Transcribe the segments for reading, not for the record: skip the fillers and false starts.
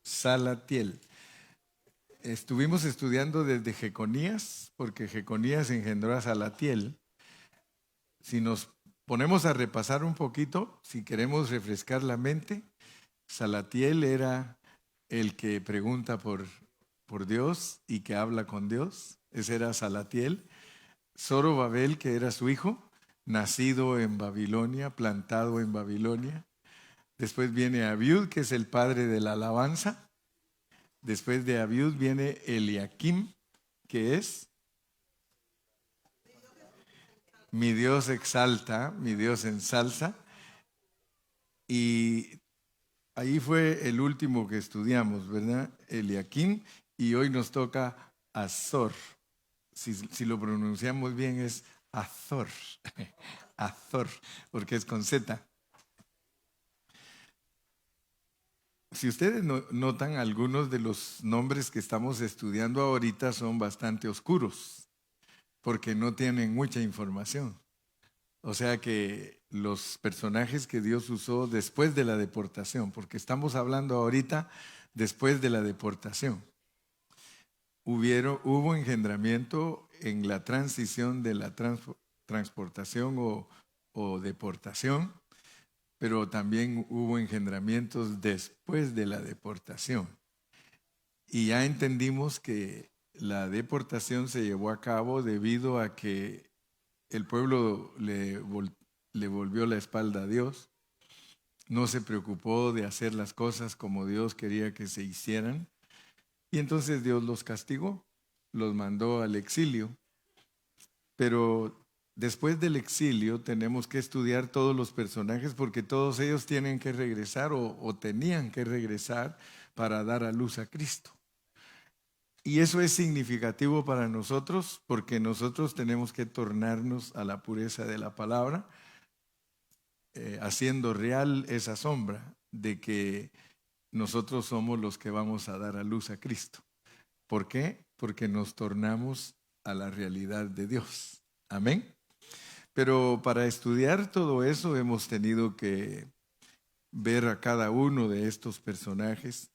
Salatiel. Estuvimos estudiando desde Jeconías, porque Jeconías engendró a Salatiel. Si nos ponemos a repasar un poquito, si queremos refrescar la mente, Salatiel era el que pregunta por Dios y que habla con Dios. Ese era Salatiel. Zorobabel, que era su hijo, nacido en Babilonia, plantado en Babilonia. Después viene Abiud, que es el padre de la alabanza. Después de Abiud viene Eliakim, que es mi Dios exalta, mi Dios ensalza. Y ahí fue el último que estudiamos, ¿verdad? Eliakim. Y hoy nos toca Azor. Si lo pronunciamos bien es Azor. Azor, porque es con Z. Si ustedes notan, algunos de los nombres que estamos estudiando ahorita son bastante oscuros, porque no tienen mucha información. O sea que los personajes que Dios usó después de la deportación, porque estamos hablando ahorita después de la deportación. Hubo engendramiento en la transición de la transportación o deportación, pero también hubo engendramientos después de la deportación. Y ya entendimos que la deportación se llevó a cabo debido a que el pueblo le volvió la espalda a Dios, no se preocupó de hacer las cosas como Dios quería que se hicieran, y entonces Dios los castigó, los mandó al exilio. Pero después del exilio tenemos que estudiar todos los personajes porque todos ellos tienen que regresar o tenían que regresar para dar a luz a Cristo. Y eso es significativo para nosotros porque nosotros tenemos que tornarnos a la pureza de la palabra, haciendo real esa sombra de que nosotros somos los que vamos a dar a luz a Cristo. ¿Por qué? Porque nos tornamos a la realidad de Dios. Amén. Pero para estudiar todo eso hemos tenido que ver a cada uno de estos personajes,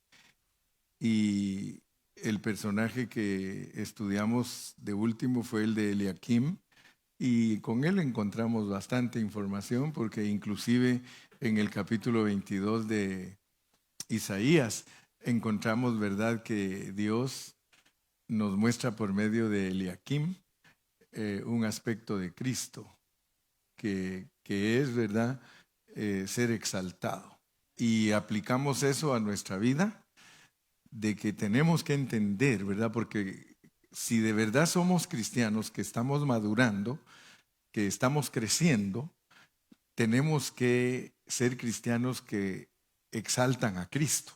y el personaje que estudiamos de último fue el de Eliakim, y con él encontramos bastante información porque inclusive en el capítulo 22 de Isaías encontramos, ¿verdad?, que Dios nos muestra por medio de Eliakim un aspecto de Cristo que es, ¿verdad?, ser exaltado. Y aplicamos eso a nuestra vida, de que tenemos que entender, ¿verdad? Porque si de verdad somos cristianos que estamos madurando, que estamos creciendo, tenemos que ser cristianos que exaltan a Cristo.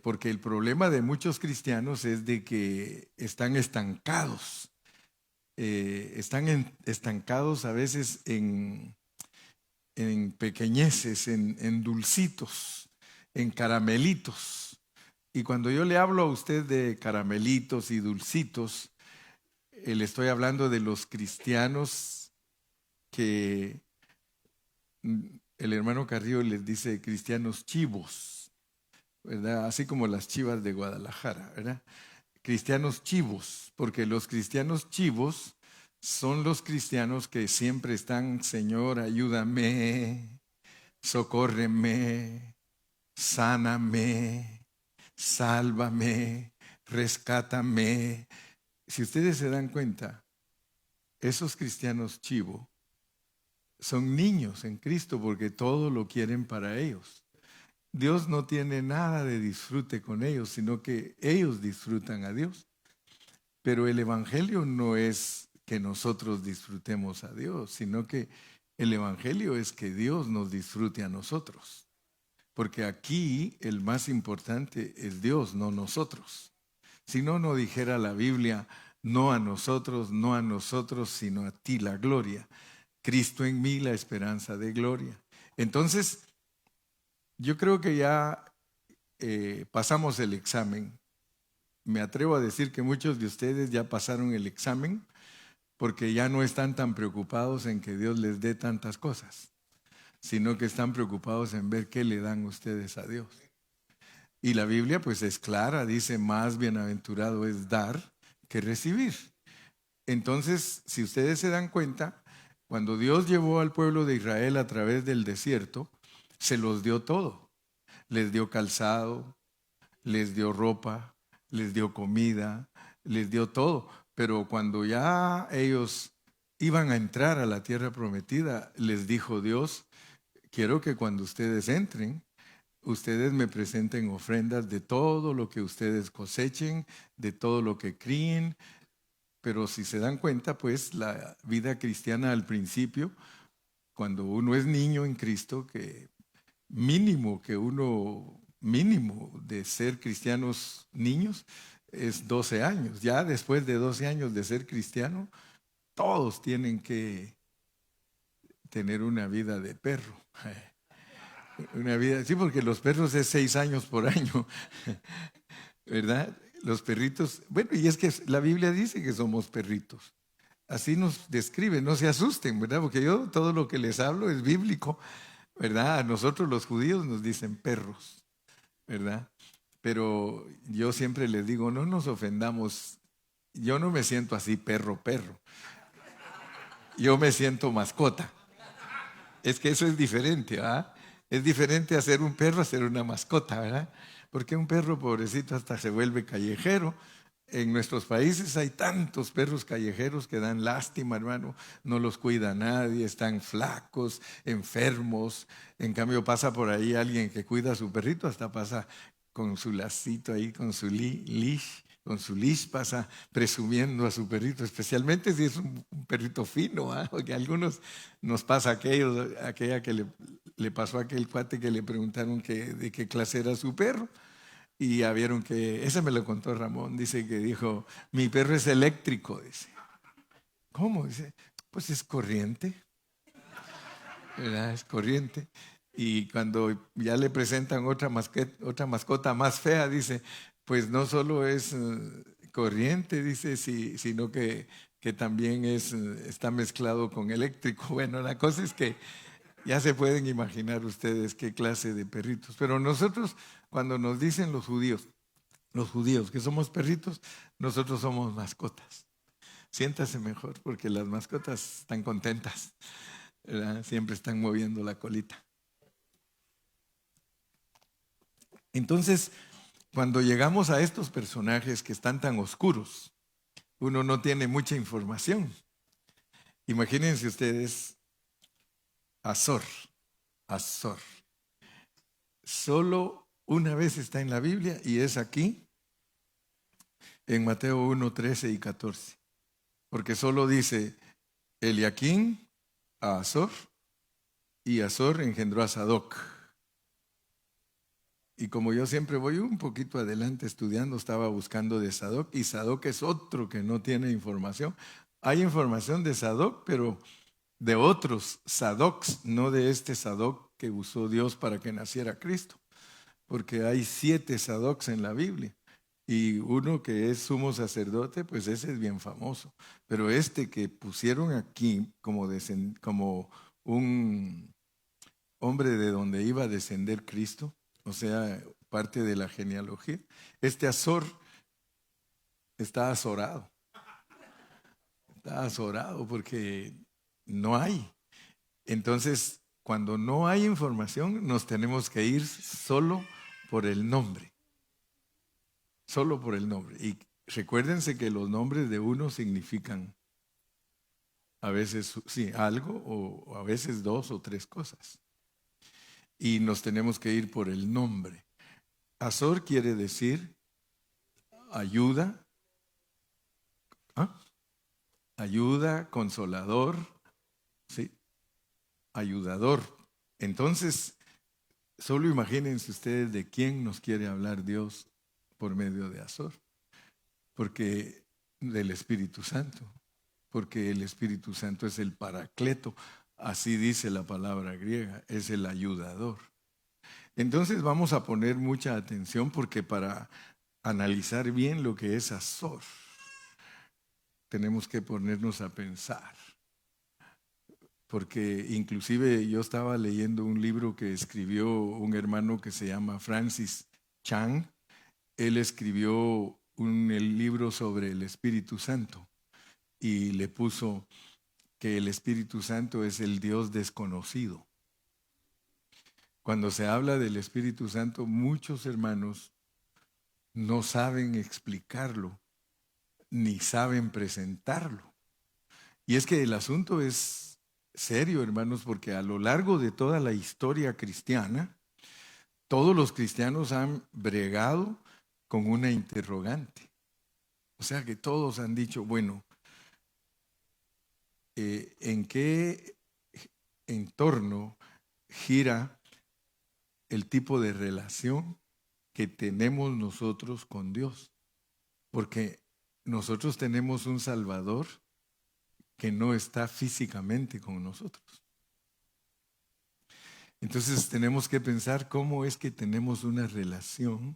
Porque el problema de muchos cristianos es de que están estancados. Están estancados a veces en pequeñeces, en dulcitos, en caramelitos. Y cuando yo le hablo a usted de caramelitos y dulcitos, le estoy hablando de los cristianos que el hermano Carrillo les dice cristianos chivos, ¿verdad? Así como las Chivas de Guadalajara, ¿verdad? Cristianos chivos, porque los cristianos chivos son los cristianos que siempre están: Señor, ayúdame, socórreme, sáname, sálvame, rescátame. Si ustedes se dan cuenta, esos cristianos chivo son niños en Cristo porque todo lo quieren para ellos. Dios no tiene nada de disfrute con ellos, sino que ellos disfrutan a Dios. Pero el Evangelio no es que nosotros disfrutemos a Dios, sino que el Evangelio es que Dios nos disfrute a nosotros. Porque aquí el más importante es Dios, no nosotros. Si no, no dijera la Biblia: no a nosotros, sino a ti la gloria. Cristo en mí, la esperanza de gloria. Entonces, yo creo que ya pasamos el examen. Me atrevo a decir que muchos de ustedes ya pasaron el examen porque ya no están tan preocupados en que Dios les dé tantas cosas, sino que están preocupados en ver qué le dan ustedes a Dios. Y la Biblia pues es clara, dice, más bienaventurado es dar que recibir. Entonces, si ustedes se dan cuenta, cuando Dios llevó al pueblo de Israel a través del desierto, se los dio todo. Les dio calzado, les dio ropa, les dio comida, les dio todo. Pero cuando ya ellos iban a entrar a la tierra prometida, les dijo Dios, quiero que cuando ustedes entren, ustedes me presenten ofrendas de todo lo que ustedes cosechen, de todo lo que críen. Pero si se dan cuenta, pues la vida cristiana al principio, cuando uno es niño en Cristo, que mínimo de ser cristianos niños es 12 años. Ya después de 12 años de ser cristiano, todos tienen que tener una vida de perro. Una vida, sí, porque los perros es 6 años por año, ¿verdad? Los perritos, bueno, y es que la Biblia dice que somos perritos. Así nos describe, no se asusten, ¿verdad? Porque yo todo lo que les hablo es bíblico, ¿verdad? A nosotros los judíos nos dicen perros, ¿verdad? Pero yo siempre les digo, no nos ofendamos. Yo no me siento así perro. Yo me siento mascota. Es que eso es diferente, ¿verdad? Es diferente hacer un perro a ser una mascota, ¿verdad? Porque un perro pobrecito hasta se vuelve callejero. En nuestros países hay tantos perros callejeros que dan lástima, hermano. No los cuida nadie, están flacos, enfermos. En cambio pasa por ahí alguien que cuida a su perrito, hasta pasa con su lacito ahí, con su leash. Con su leash pasa presumiendo a su perrito, especialmente si es un perrito fino, ¿ah? Porque a algunos nos pasa aquella que le pasó a aquel cuate que le preguntaron de qué clase era su perro. Y ya vieron que, ese me lo contó Ramón, dice que dijo, mi perro es eléctrico, dice. ¿Cómo? Dice, pues es corriente, ¿verdad? Es corriente. Y cuando ya le presentan otra mascota más fea, dice, pues no solo es corriente, dice, sino que también está mezclado con eléctrico. Bueno, la cosa es que ya se pueden imaginar ustedes qué clase de perritos. Pero nosotros, cuando nos dicen los judíos que somos perritos, nosotros somos mascotas. Siéntase mejor porque las mascotas están contentas, ¿verdad? Siempre están moviendo la colita. Entonces, cuando llegamos a estos personajes que están tan oscuros, uno no tiene mucha información. Imagínense ustedes Azor. Solo una vez está en la Biblia y es aquí, en Mateo 1, 13 y 14. Porque solo dice Eliaquín a Azor y Azor engendró a Sadoc. Y como yo siempre voy un poquito adelante estudiando, estaba buscando de Sadoc y Sadoc es otro que no tiene información. Hay información de Sadoc, pero de otros Sadocs, no de este Sadoc que usó Dios para que naciera Cristo. Porque hay 7 Sadocs en la Biblia. Y uno que es sumo sacerdote, pues ese es bien famoso. Pero este que pusieron aquí como un hombre de donde iba a descender Cristo, o sea, parte de la genealogía, este Azor está azorado. Está azorado porque no hay. Entonces, cuando no hay información, nos tenemos que ir solo por el nombre. Solo por el nombre. Y recuérdense que los nombres de uno significan a veces sí, algo o a veces 2 o 3 cosas. Y nos tenemos que ir por el nombre. Azor quiere decir ayuda, ¿ah? Ayuda, consolador, ¿sí? Ayudador. Entonces, solo imagínense ustedes de quién nos quiere hablar Dios por medio de Azor. Porque del Espíritu Santo. Porque el Espíritu Santo es el paracleto. Así dice la palabra griega, es el ayudador. Entonces vamos a poner mucha atención porque para analizar bien lo que es Azor, tenemos que ponernos a pensar. porque inclusive yo estaba leyendo un libro que escribió un hermano que se llama Francis Chan. Él escribió el libro sobre el Espíritu Santo y le puso que el Espíritu Santo es el Dios desconocido. Cuando se habla del Espíritu Santo, muchos hermanos no saben explicarlo, ni saben presentarlo. Y es que el asunto es serio, hermanos, porque a lo largo de toda la historia cristiana, todos los cristianos han bregado con una interrogante. O sea que todos han dicho, bueno, ¿en qué entorno gira el tipo de relación que tenemos nosotros con Dios? Porque nosotros tenemos un Salvador que no está físicamente con nosotros. Entonces tenemos que pensar cómo es que tenemos una relación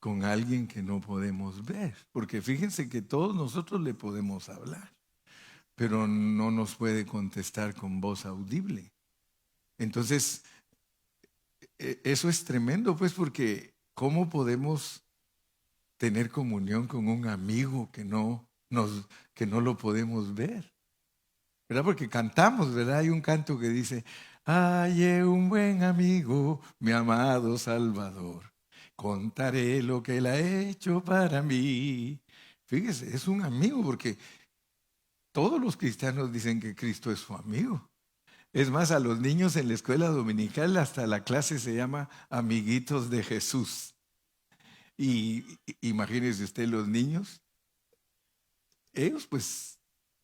con alguien que no podemos ver. Porque fíjense que todos nosotros le podemos hablar, pero no nos puede contestar con voz audible. Entonces, eso es tremendo, pues, porque ¿cómo podemos tener comunión con un amigo que no lo podemos ver? ¿Verdad? Porque cantamos, ¿verdad? Hay un canto que dice, hallé un buen amigo, mi amado Salvador, contaré lo que él ha hecho para mí. Fíjese, es un amigo porque todos los cristianos dicen que Cristo es su amigo. Es más, a los niños en la escuela dominical hasta la clase se llama Amiguitos de Jesús. Y imagínense usted los niños, ellos pues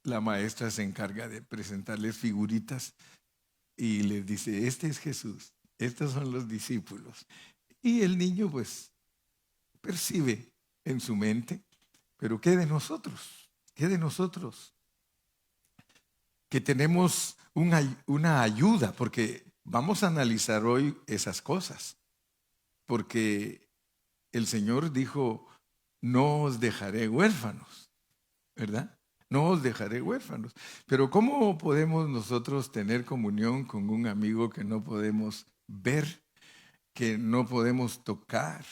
la maestra se encarga de presentarles figuritas y les dice, este es Jesús, estos son los discípulos. Y el niño pues percibe en su mente, pero ¿qué de nosotros? ¿Qué de nosotros? Que tenemos una ayuda, porque vamos a analizar hoy esas cosas, porque el Señor dijo, no os dejaré huérfanos, ¿verdad? No os dejaré huérfanos. Pero ¿cómo podemos nosotros tener comunión con un amigo que no podemos ver, que no podemos tocar?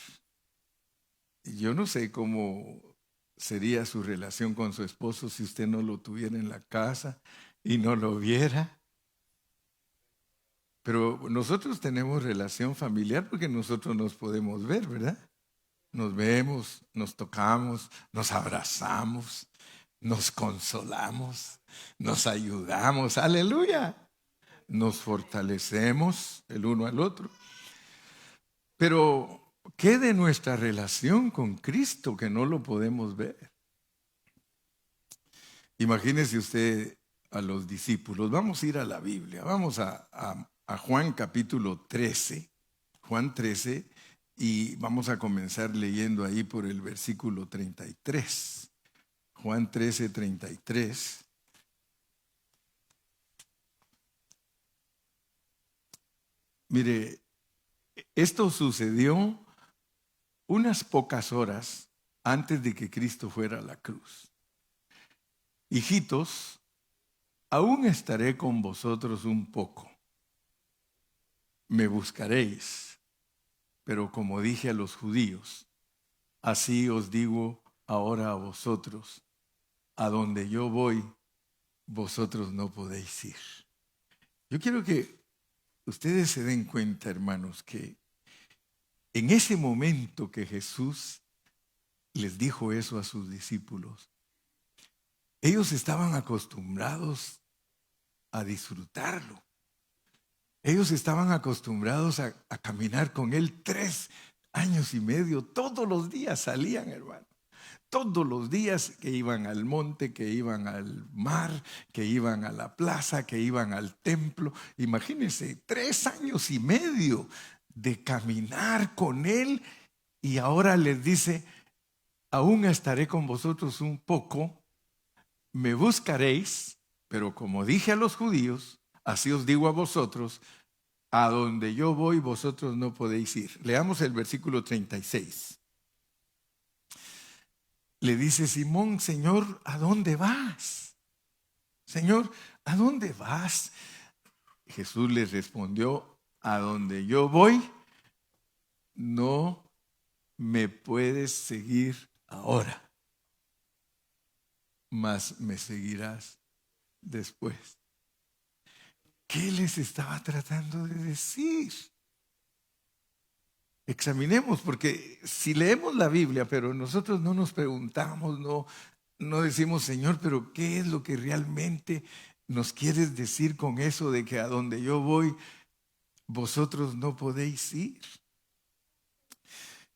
Yo no sé cómo sería su relación con su esposo si usted no lo tuviera en la casa y no lo viera. Pero nosotros tenemos relación familiar porque nosotros nos podemos ver, ¿verdad? Nos vemos, nos tocamos, nos abrazamos, nos consolamos, nos ayudamos, aleluya. Nos fortalecemos el uno al otro. Pero, ¿qué de nuestra relación con Cristo que no lo podemos ver? Imagínese usted a los discípulos. Vamos a ir a la Biblia. Vamos a Juan capítulo 13. Juan 13 y vamos a comenzar leyendo ahí por el versículo 33. Juan 13, 33. Mire, esto sucedió unas pocas horas antes de que Cristo fuera a la cruz. Hijitos, aún estaré con vosotros un poco. Me buscaréis, pero como dije a los judíos, así os digo ahora a vosotros, a donde yo voy, vosotros no podéis ir. Yo quiero que ustedes se den cuenta, hermanos, que en ese momento que Jesús les dijo eso a sus discípulos, ellos estaban acostumbrados a disfrutarlo. Ellos estaban acostumbrados a caminar con Él 3 años y medio. Todos los días salían, hermano. Todos los días que iban al monte, que iban al mar, que iban a la plaza, que iban al templo. Imagínense, 3 años y medio de caminar con Él y ahora les dice, aún estaré con vosotros un poco, me buscaréis, pero como dije a los judíos, así os digo a vosotros, a donde yo voy vosotros no podéis ir. Leamos el versículo 36. Le dice Simón, Señor, ¿a dónde vas? Señor, ¿a dónde vas? Jesús les respondió: a donde yo voy, no me puedes seguir ahora, mas me seguirás después. ¿Qué les estaba tratando de decir? Examinemos, porque si leemos la Biblia, pero nosotros no nos preguntamos, no decimos, Señor, pero ¿qué es lo que realmente nos quieres decir con eso de que a donde yo voy, vosotros no podéis ir?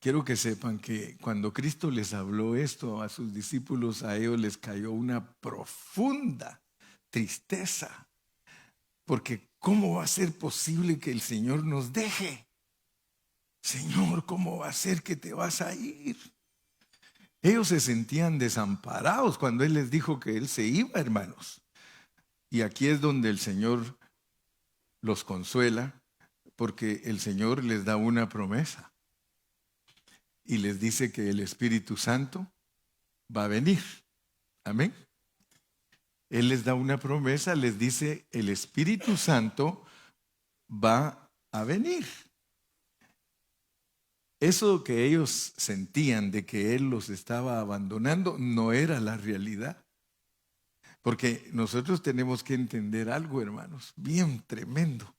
Quiero que sepan que cuando Cristo les habló esto a sus discípulos, a ellos les cayó una profunda tristeza, porque ¿cómo va a ser posible que el Señor nos deje? Señor, ¿cómo va a ser que te vas a ir? Ellos se sentían desamparados cuando Él les dijo que Él se iba, hermanos. Y aquí es donde el Señor los consuela, porque el Señor les da una promesa y les dice que el Espíritu Santo va a venir. Amén. Él les da una promesa, les dice, el Espíritu Santo va a venir. Eso que ellos sentían de que Él los estaba abandonando no era la realidad. Porque nosotros tenemos que entender algo, hermanos, bien tremendo.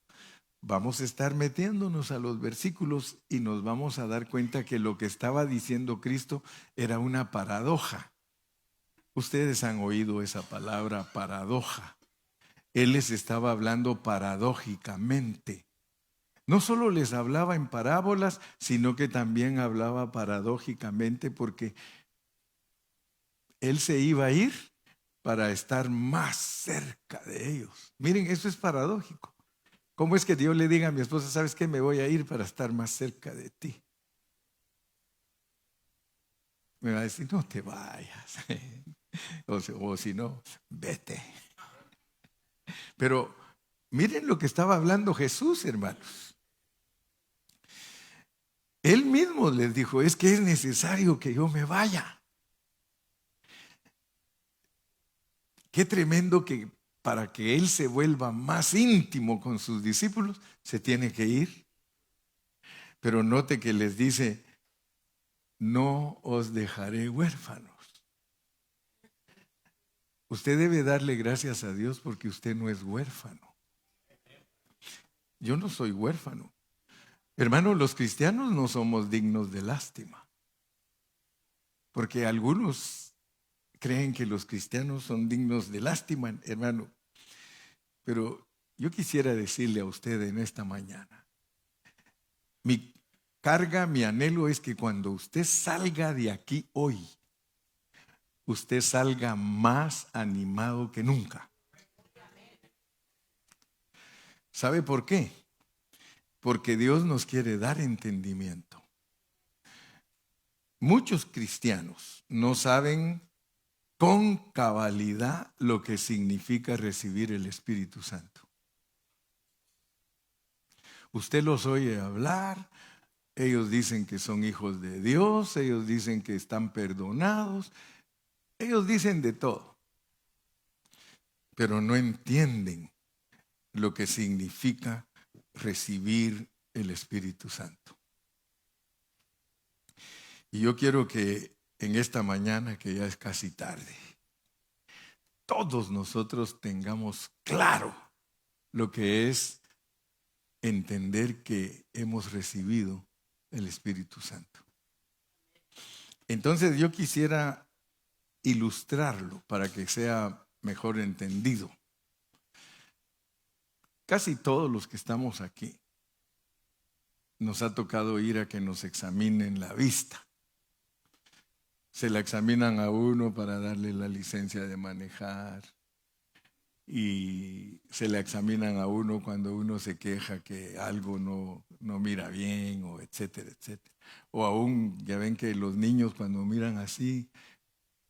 Vamos a estar metiéndonos a los versículos y nos vamos a dar cuenta que lo que estaba diciendo Cristo era una paradoja. Ustedes han oído esa palabra paradoja. Él les estaba hablando paradójicamente. No solo les hablaba en parábolas, sino que también hablaba paradójicamente, porque Él se iba a ir para estar más cerca de ellos. Miren, eso es paradójico. ¿Cómo es que Dios le diga a mi esposa, sabes qué, me voy a ir para estar más cerca de ti? Me va a decir, no te vayas. O si no, vete. Pero miren lo que estaba hablando Jesús, hermanos. Él mismo les dijo, es que es necesario que yo me vaya. Qué tremendo que para que Él se vuelva más íntimo con sus discípulos, se tiene que ir. Pero note que les dice, no os dejaré huérfanos. Usted debe darle gracias a Dios porque usted no es huérfano. Yo no soy huérfano. Hermano, los cristianos no somos dignos de lástima. Porque algunos creen que los cristianos son dignos de lástima, hermano. Pero yo quisiera decirle a usted en esta mañana, mi carga, mi anhelo es que cuando usted salga de aquí hoy, usted salga más animado que nunca. ¿Sabe por qué? Porque Dios nos quiere dar entendimiento. Muchos cristianos no saben con cabalidad lo que significa recibir el Espíritu Santo. Usted los oye hablar, ellos dicen que son hijos de Dios, ellos dicen que están perdonados, ellos dicen de todo, pero no entienden lo que significa recibir el Espíritu Santo. Y yo quiero que en esta mañana, que ya es casi tarde, todos nosotros tengamos claro lo que es entender que hemos recibido el Espíritu Santo. Entonces yo quisiera ilustrarlo para que sea mejor entendido. Casi todos los que estamos aquí nos ha tocado ir a que nos examinen la vista. Se la examinan a uno para darle la licencia de manejar y se la examinan a uno cuando uno se queja que algo no mira bien o etcétera, etcétera. O aún, ya ven que los niños cuando miran así,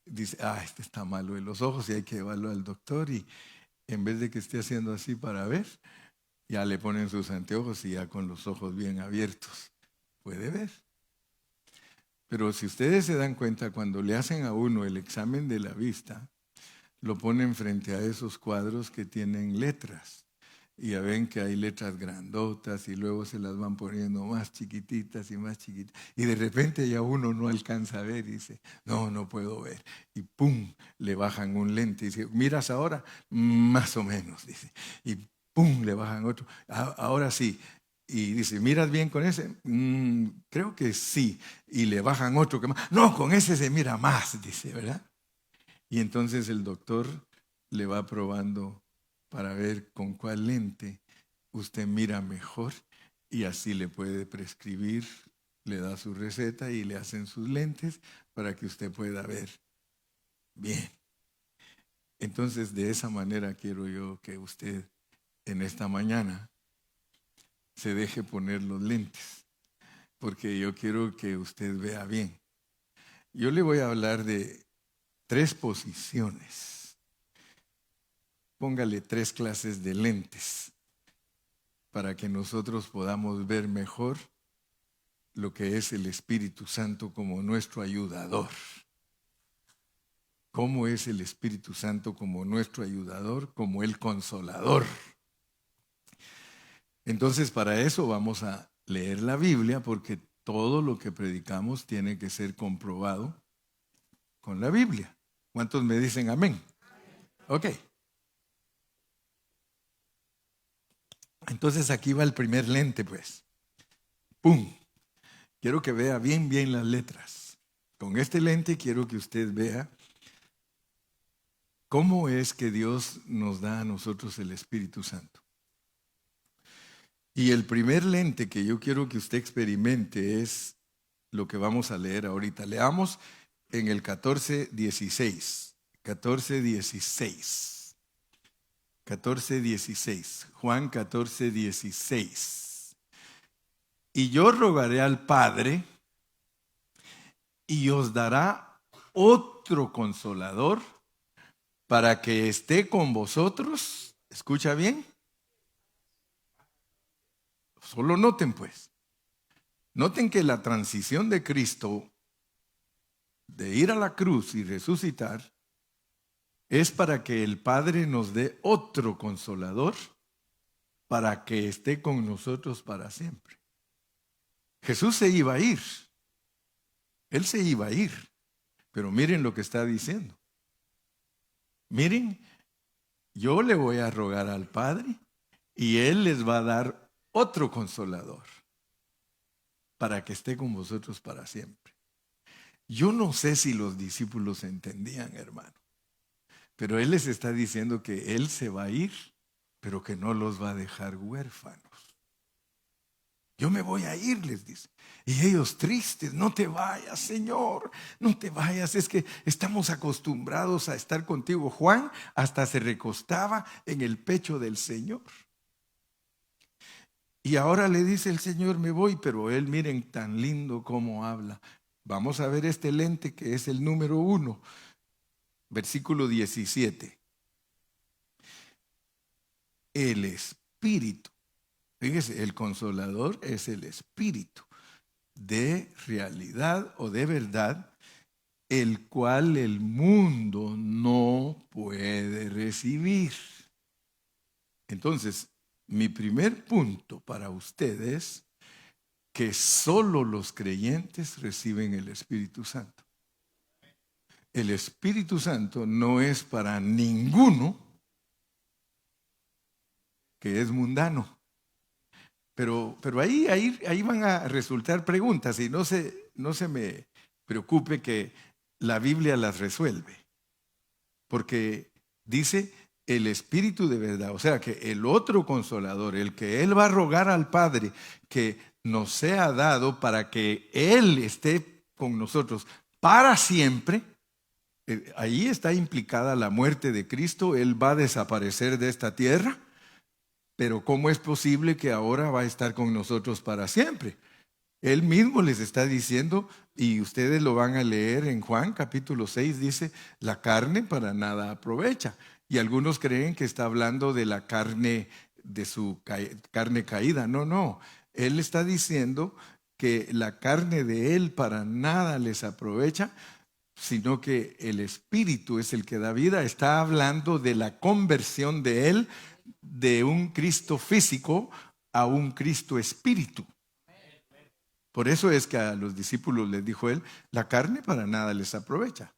dicen, este está malo de los ojos y hay que llevarlo al doctor, y en vez de que esté haciendo así para ver, ya le ponen sus anteojos y ya con los ojos bien abiertos puede ver. Pero si ustedes se dan cuenta, cuando le hacen a uno el examen de la vista, lo ponen frente a esos cuadros que tienen letras. Y ya ven que hay letras grandotas y luego se las van poniendo más chiquititas y más chiquititas. Y de repente ya uno no alcanza a ver y dice, no, no puedo ver. Y pum, le bajan un lente y dice, ¿miras ahora? Más o menos, dice. Y pum, le bajan otro. Ahora sí. Y dice, ¿miras bien con ese? Creo que sí. Y le bajan otro que más. No, con ese se mira más, dice, ¿verdad? Y entonces el doctor le va probando para ver con cuál lente usted mira mejor y así le puede prescribir, le da su receta y le hacen sus lentes para que usted pueda ver bien. Entonces, de esa manera quiero yo que usted en esta mañana se deje poner los lentes, porque yo quiero que usted vea bien. Yo le voy a hablar de 3 posiciones. Póngale 3 clases de lentes para que nosotros podamos ver mejor lo que es el Espíritu Santo como nuestro ayudador. ¿Cómo es el Espíritu Santo como nuestro ayudador? Como el consolador. Entonces, para eso vamos a leer la Biblia, porque todo lo que predicamos tiene que ser comprobado con la Biblia. ¿Cuántos me dicen amén? Ok. Entonces aquí va el primer lente, pues. ¡Pum! Quiero que vea bien, bien las letras. Con este lente quiero que usted vea cómo es que Dios nos da a nosotros el Espíritu Santo. Y el primer lente que yo quiero que usted experimente es lo que vamos a leer ahorita. Leamos en el 14:16. 14:16. 14:16. Juan 14:16. Y yo rogaré al Padre y os dará otro consolador para que esté con vosotros. ¿Escucha bien? Solo noten pues. Noten que la transición de Cristo de ir a la cruz y resucitar es para que el Padre nos dé otro consolador para que esté con nosotros para siempre. Jesús se iba a ir. Él se iba a ir. Pero miren lo que está diciendo. Miren, yo le voy a rogar al Padre y Él les va a dar otro consolador para que esté con vosotros para siempre. Yo no sé si los discípulos entendían, hermano, pero Él les está diciendo que Él se va a ir, pero que no los va a dejar huérfanos. Yo me voy a ir, les dice. Y ellos tristes, no te vayas, Señor, no te vayas, es que estamos acostumbrados a estar contigo. Juan hasta se recostaba en el pecho del Señor. Y ahora le dice el Señor, me voy, pero él, miren tan lindo como habla. Vamos a ver este lente que es el número 1, versículo 17. El Espíritu. Fíjese, el Consolador es el Espíritu de realidad o de verdad, el cual el mundo no puede recibir. Entonces, mi primer punto para ustedes, que solo los creyentes reciben el Espíritu Santo. El Espíritu Santo no es para ninguno que es mundano. Pero ahí van a resultar preguntas y no se me preocupe que la Biblia las resuelve. Porque dice el Espíritu de verdad, o sea que el otro consolador, el que Él va a rogar al Padre que nos sea dado para que Él esté con nosotros para siempre. Ahí está implicada la muerte de Cristo. Él va a desaparecer de esta tierra. Pero ¿cómo es posible que ahora va a estar con nosotros para siempre? Él mismo les está diciendo, y ustedes lo van a leer en Juan capítulo 6, dice, la carne para nada aprovecha. Y algunos creen que está hablando de la carne, de su carne caída. No. Él está diciendo que la carne de Él para nada les aprovecha, sino que el Espíritu es el que da vida. Está hablando de la conversión de Él de un Cristo físico a un Cristo espíritu. Por eso es que a los discípulos les dijo él, la carne para nada les aprovecha.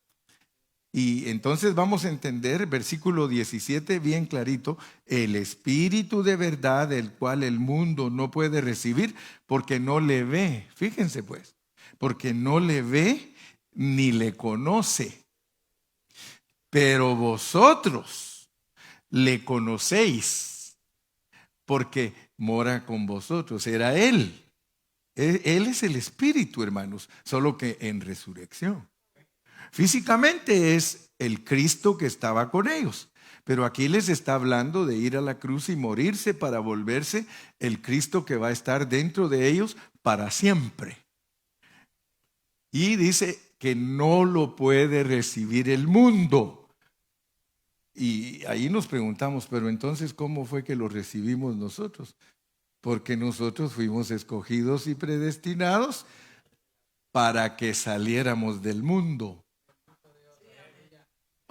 Y entonces vamos a entender, versículo 17, bien clarito, el Espíritu de verdad, el cual el mundo no puede recibir porque no le ve. Fíjense pues, porque no le ve ni le conoce. Pero vosotros le conocéis porque mora con vosotros. Era Él. Él es el Espíritu, hermanos, solo que en resurrección. Físicamente es el Cristo que estaba con ellos, pero aquí les está hablando de ir a la cruz y morirse para volverse el Cristo que va a estar dentro de ellos para siempre. Y dice que no lo puede recibir el mundo. Y ahí nos preguntamos, pero entonces, ¿cómo fue que lo recibimos nosotros? Porque nosotros fuimos escogidos y predestinados para que saliéramos del mundo.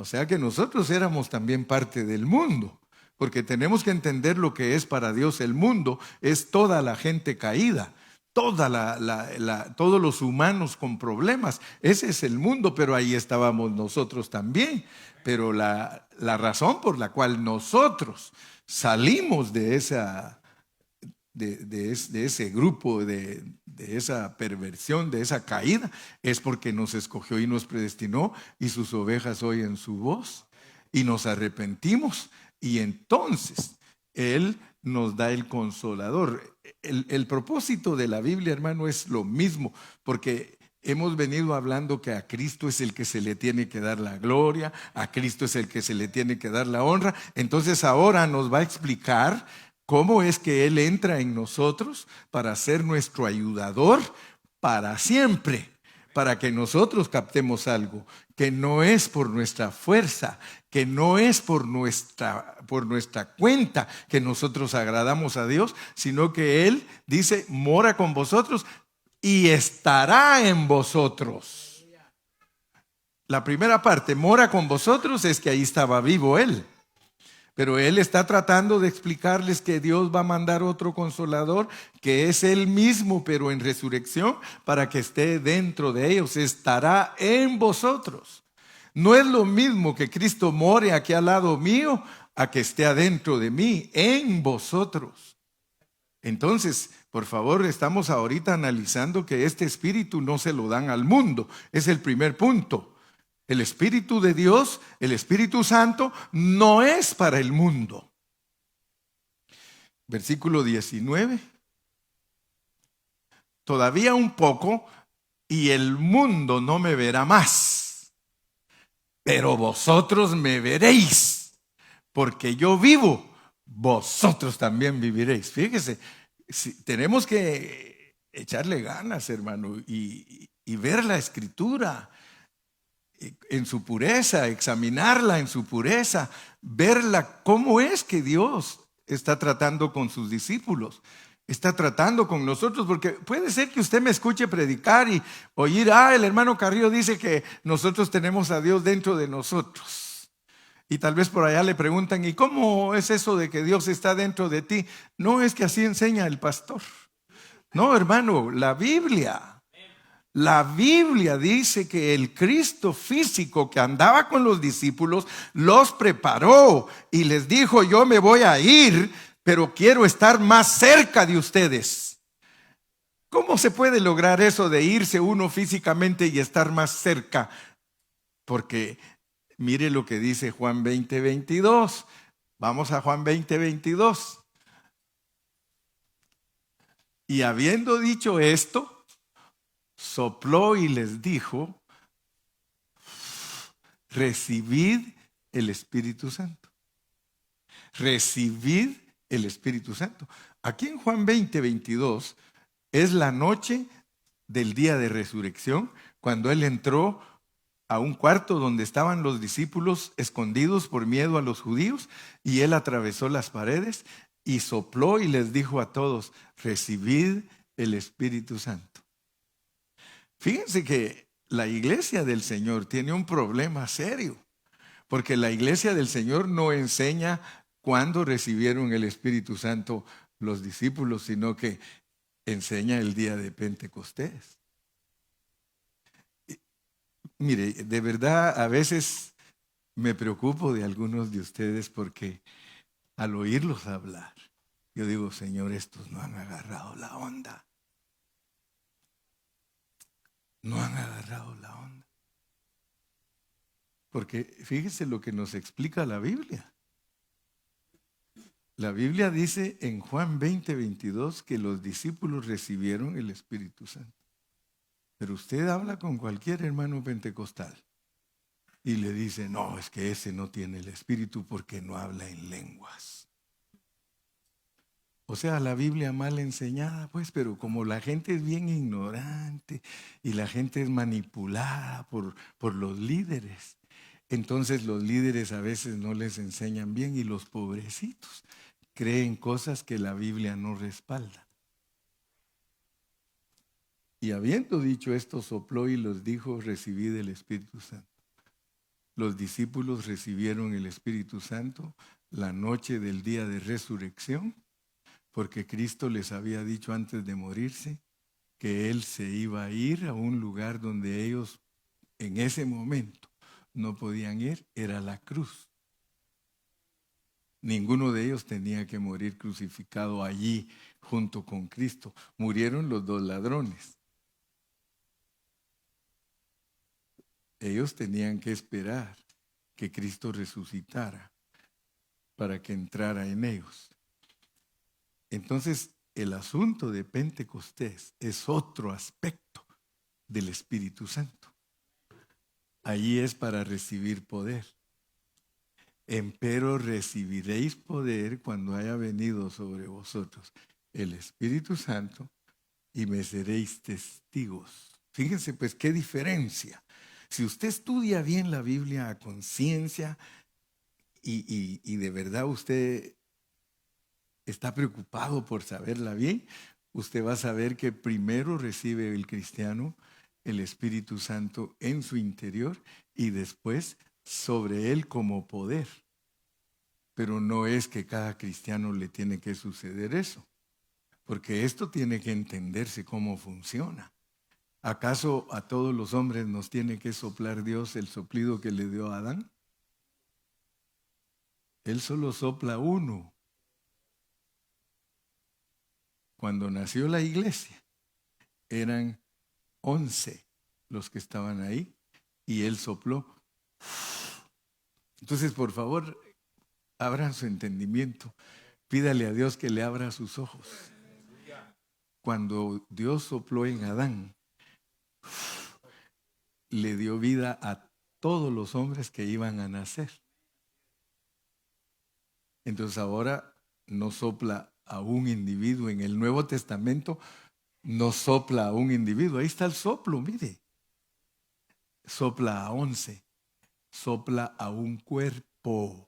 O sea que nosotros éramos también parte del mundo, porque tenemos que entender lo que es para Dios el mundo. Es toda la gente caída, todos los humanos con problemas. Ese es el mundo, pero ahí estábamos nosotros también. Pero la razón por la cual nosotros salimos de ese grupo, de esa perversión, de esa caída, es porque nos escogió y nos predestinó y sus ovejas oyen su voz y nos arrepentimos y entonces Él nos da el consolador. El propósito de la Biblia, hermano, es lo mismo, porque hemos venido hablando que a Cristo es el que se le tiene que dar la gloria, a Cristo es el que se le tiene que dar la honra. Entonces ahora nos va a explicar cómo es que Él entra en nosotros para ser nuestro ayudador para siempre, para que nosotros captemos algo que no es por nuestra fuerza, que no es por nuestra cuenta que nosotros agradamos a Dios, sino que Él dice, mora con vosotros y estará en vosotros. La primera parte, mora con vosotros, es que ahí estaba vivo Él. Pero Él está tratando de explicarles que Dios va a mandar otro consolador, que es Él mismo, pero en resurrección, para que esté dentro de ellos, estará en vosotros. No es lo mismo que Cristo more aquí al lado mío, a que esté adentro de mí, en vosotros. Entonces, por favor, estamos ahorita analizando que este espíritu no se lo dan al mundo. Es el primer punto. El Espíritu de Dios, el Espíritu Santo, no es para el mundo. Versículo 19. Todavía un poco y el mundo no me verá más, pero vosotros me veréis, porque yo vivo, vosotros también viviréis. Fíjese, tenemos que echarle ganas, hermano, y ver la Escritura en su pureza, examinarla en su pureza, verla cómo es que Dios está tratando con sus discípulos, está tratando con nosotros, porque puede ser que usted me escuche predicar y oír, el hermano Carrillo dice que nosotros tenemos a Dios dentro de nosotros. Y tal vez por allá le preguntan, ¿y cómo es eso de que Dios está dentro de ti? No es que así enseña el pastor. No, hermano, la Biblia dice que el Cristo físico que andaba con los discípulos los preparó y les dijo, yo me voy a ir, pero quiero estar más cerca de ustedes. ¿Cómo se puede lograr eso de irse uno físicamente y estar más cerca? Porque mire lo que dice Juan 20:22. Vamos a Juan 20:22. Y habiendo dicho esto, sopló y les dijo, recibid el Espíritu Santo. Recibid el Espíritu Santo. Aquí en Juan 20:22 es la noche del día de resurrección, cuando Él entró a un cuarto donde estaban los discípulos escondidos por miedo a los judíos, y Él atravesó las paredes y sopló y les dijo a todos, recibid el Espíritu Santo. Fíjense que la iglesia del Señor tiene un problema serio, porque la iglesia del Señor no enseña cuándo recibieron el Espíritu Santo los discípulos, sino que enseña el día de Pentecostés. Mire, de verdad a veces me preocupo de algunos de ustedes porque al oírlos hablar, yo digo, Señor, estos no han agarrado la onda. No han agarrado la onda. Porque fíjese lo que nos explica la Biblia. La Biblia dice en Juan 20:22 que los discípulos recibieron el Espíritu Santo. Pero usted habla con cualquier hermano pentecostal y le dice, no, es que ese no tiene el Espíritu porque no habla en lenguas. O sea, la Biblia mal enseñada, pues, pero como la gente es bien ignorante y la gente es manipulada por los líderes, entonces los líderes a veces no les enseñan bien y los pobrecitos creen cosas que la Biblia no respalda. Y habiendo dicho esto, sopló y los dijo, recibid el Espíritu Santo. Los discípulos recibieron el Espíritu Santo la noche del día de resurrección, porque Cristo les había dicho antes de morirse que Él se iba a ir a un lugar donde ellos en ese momento no podían ir, era la cruz. Ninguno de ellos tenía que morir crucificado allí junto con Cristo. Murieron los dos ladrones. Ellos tenían que esperar que Cristo resucitara para que entrara en ellos. Entonces, el asunto de Pentecostés es otro aspecto del Espíritu Santo. Allí es para recibir poder. Empero recibiréis poder cuando haya venido sobre vosotros el Espíritu Santo y me seréis testigos. Fíjense pues qué diferencia. Si usted estudia bien la Biblia a conciencia y de verdad usted está preocupado por saberla bien, usted va a saber que primero recibe el cristiano el Espíritu Santo en su interior y después sobre él como poder. Pero no es que cada cristiano le tiene que suceder eso, porque esto tiene que entenderse cómo funciona. ¿Acaso a todos los hombres nos tiene que soplar Dios el soplido que le dio a Adán? Él solo sopla uno. Cuando nació la iglesia, eran 11 los que estaban ahí y él sopló. Entonces, por favor, abran su entendimiento. Pídale a Dios que le abra sus ojos. Cuando Dios sopló en Adán, le dio vida a todos los hombres que iban a nacer. Entonces ahora no sopla a un individuo. En el Nuevo Testamento no sopla a un individuo. Ahí está el soplo, mire. Sopla a 11. Sopla a un cuerpo.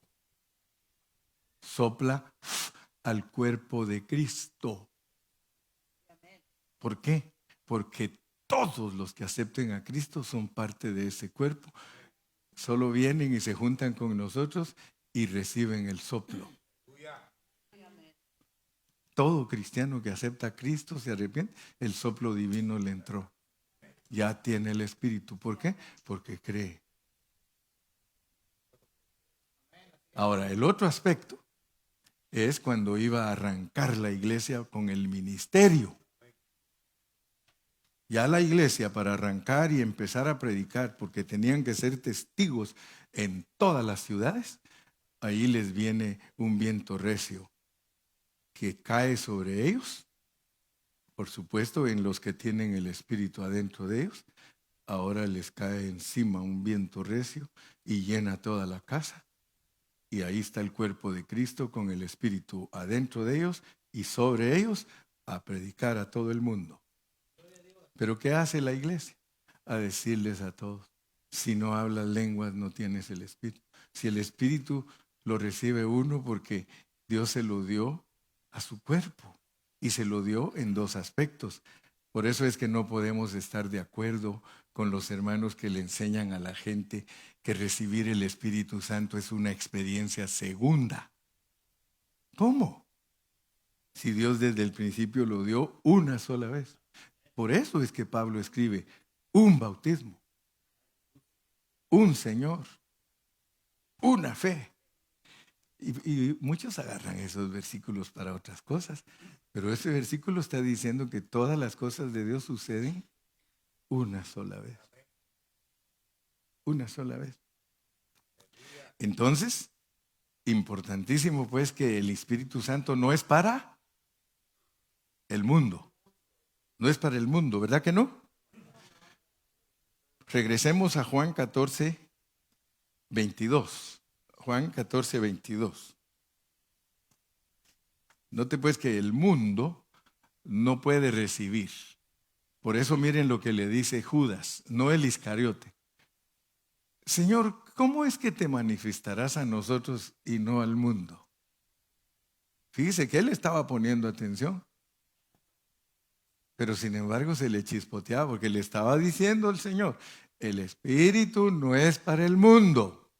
Sopla al cuerpo de Cristo. ¿Por qué? Porque todos los que acepten a Cristo son parte de ese cuerpo. Solo vienen y se juntan con nosotros y reciben el soplo. Todo cristiano que acepta a Cristo se arrepiente, el soplo divino le entró. Ya tiene el Espíritu. ¿Por qué? Porque cree. Ahora, el otro aspecto es cuando iba a arrancar la iglesia con el ministerio. Ya la iglesia para arrancar y empezar a predicar, porque tenían que ser testigos en todas las ciudades, ahí les viene un viento recio que cae sobre ellos, por supuesto en los que tienen el Espíritu adentro de ellos, ahora les cae encima un viento recio y llena toda la casa. Y ahí está el cuerpo de Cristo con el Espíritu adentro de ellos y sobre ellos a predicar a todo el mundo. ¿Pero qué hace la iglesia? A decirles a todos, si no hablas lenguas no tienes el Espíritu. Si el Espíritu lo recibe uno porque Dios se lo dio a su cuerpo y se lo dio en dos aspectos. Por eso es que no podemos estar de acuerdo con los hermanos que le enseñan a la gente que recibir el Espíritu Santo es una experiencia segunda. ¿Cómo? Si Dios desde el principio lo dio una sola vez. Por eso es que Pablo escribe un bautismo, un Señor, una fe. Y muchos agarran esos versículos para otras cosas, pero ese versículo está diciendo que todas las cosas de Dios suceden una sola vez. Una sola vez. Entonces, importantísimo pues que el Espíritu Santo no es para el mundo. No es para el mundo, ¿verdad que no? Regresemos a Juan 14, 22. Juan 14, 22. Note pues que el mundo no puede recibir. Por eso miren lo que le dice Judas, no el Iscariote. Señor, ¿cómo es que te manifestarás a nosotros y no al mundo? Fíjese que él estaba poniendo atención. Pero sin embargo se le chispoteaba porque le estaba diciendo el Señor, el Espíritu no es para el mundo.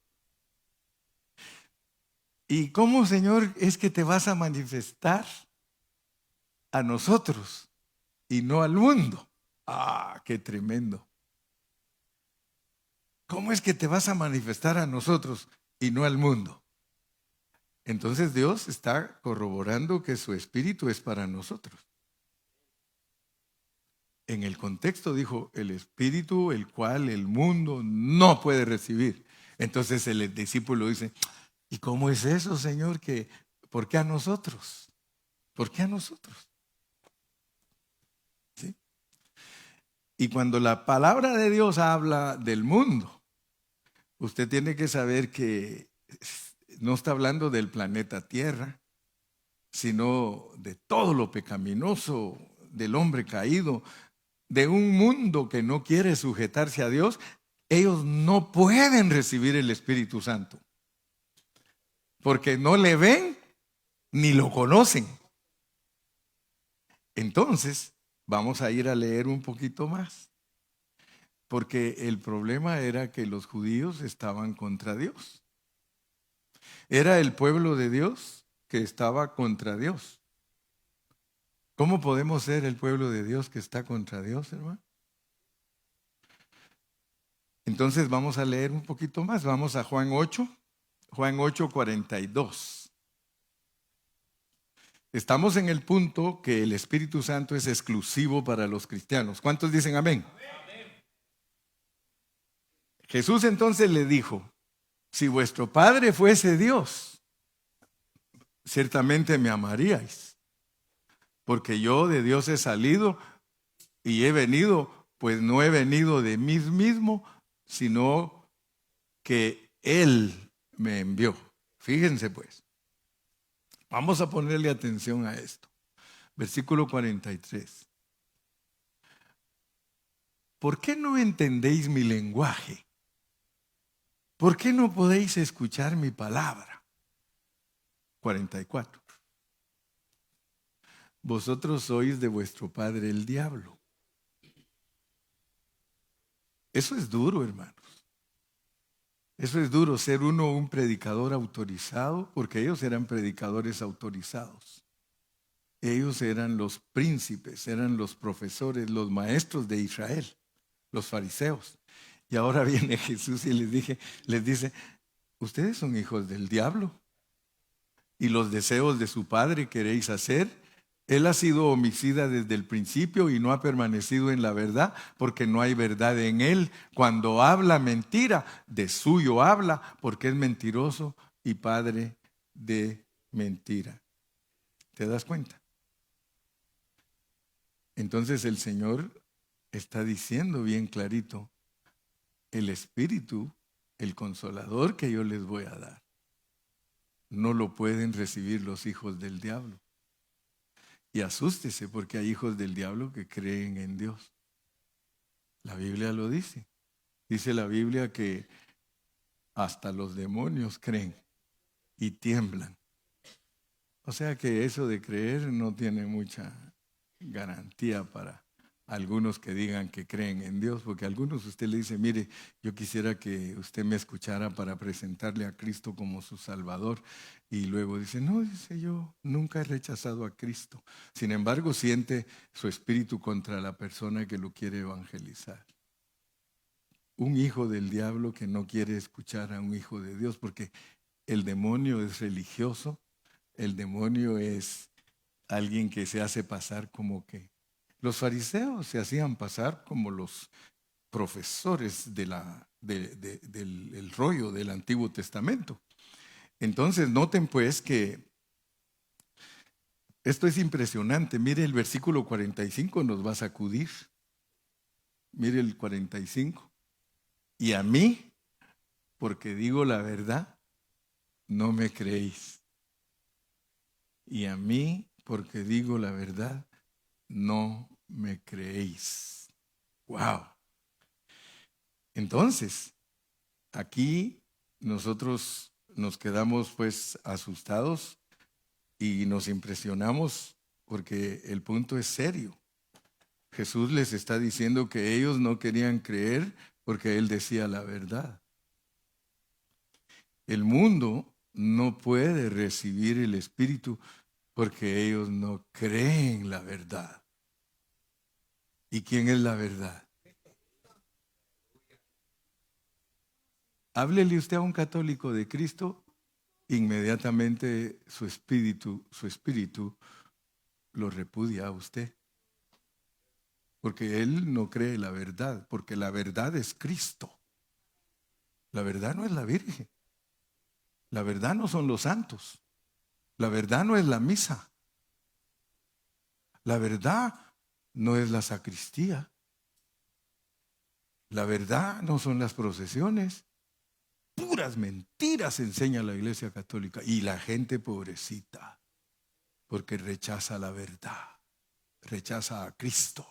¿Y cómo, Señor, es que te vas a manifestar a nosotros y no al mundo? ¡Ah, qué tremendo! ¿Cómo es que te vas a manifestar a nosotros y no al mundo? Entonces Dios está corroborando que su Espíritu es para nosotros. En el contexto dijo, el Espíritu, el cual el mundo no puede recibir. Entonces el discípulo dice, ¿y cómo es eso, Señor? ¿Por qué a nosotros? ¿Por qué a nosotros? ¿Sí? Y cuando la palabra de Dios habla del mundo, usted tiene que saber que no está hablando del planeta Tierra, sino de todo lo pecaminoso, del hombre caído, de un mundo que no quiere sujetarse a Dios. Ellos no pueden recibir el Espíritu Santo, porque no le ven ni lo conocen. Entonces, vamos a ir a leer un poquito más, porque el problema era que los judíos estaban contra Dios. Era el pueblo de Dios que estaba contra Dios. ¿Cómo podemos ser el pueblo de Dios que está contra Dios, hermano? Entonces vamos a leer un poquito más. Vamos a Juan 8, Juan 8, 42. Estamos en el punto que el Espíritu Santo es exclusivo para los cristianos. ¿Cuántos dicen amén? Amén. Jesús entonces le dijo, si vuestro Padre fuese Dios, ciertamente me amaríais, porque yo de Dios he salido y he venido, pues no he venido de mí mismo, sino que Él me envió. Fíjense pues, vamos a ponerle atención a esto. Versículo 43. ¿Por qué no entendéis mi lenguaje? ¿Por qué no podéis escuchar mi palabra? 44. Vosotros sois de vuestro padre el diablo. Eso es duro, hermanos. Eso es duro, ser uno un predicador autorizado, porque ellos eran predicadores autorizados. Ellos eran los príncipes, eran los profesores, los maestros de Israel, los fariseos. Y ahora viene Jesús y les dice, ustedes son hijos del diablo y los deseos de su padre queréis hacer. Él ha sido homicida desde el principio y no ha permanecido en la verdad porque no hay verdad en él. Cuando habla mentira, de suyo habla porque es mentiroso y padre de mentira. ¿Te das cuenta? Entonces el Señor está diciendo bien clarito, el Espíritu, el Consolador que yo les voy a dar, no lo pueden recibir los hijos del diablo. Y asústese porque hay hijos del diablo que creen en Dios. La Biblia lo dice. Dice la Biblia que hasta los demonios creen y tiemblan. O sea que eso de creer no tiene mucha garantía para algunos que digan que creen en Dios, porque a algunos usted le dice, mire, yo quisiera que usted me escuchara para presentarle a Cristo como su Salvador. Y luego dice, no, dice, yo nunca he rechazado a Cristo. Sin embargo, siente su espíritu contra la persona que lo quiere evangelizar. Un hijo del diablo que no quiere escuchar a un hijo de Dios, porque el demonio es religioso, el demonio es alguien que se hace pasar como que los fariseos se hacían pasar como los profesores del rollo del Antiguo Testamento. Entonces, noten pues que esto es impresionante. Mire, el versículo 45 nos va a sacudir. Mire el 45. Y a mí, porque digo la verdad, no me creéis. Y a mí, porque digo la verdad, no me creéis. ¡Wow! Entonces, aquí nosotros nos quedamos pues asustados y nos impresionamos porque el punto es serio. Jesús les está diciendo que ellos no querían creer porque Él decía la verdad. El mundo no puede recibir el Espíritu porque ellos no creen la verdad. ¿Y quién es la verdad? Háblele usted a un católico de Cristo, inmediatamente su espíritu lo repudia a usted. Porque él no cree la verdad, porque la verdad es Cristo. La verdad no es la Virgen. La verdad no son los santos. La verdad no es la misa. La verdad no es la sacristía. La verdad no son las procesiones. Puras mentiras enseña la Iglesia Católica. Y la gente pobrecita, porque rechaza la verdad, rechaza a Cristo.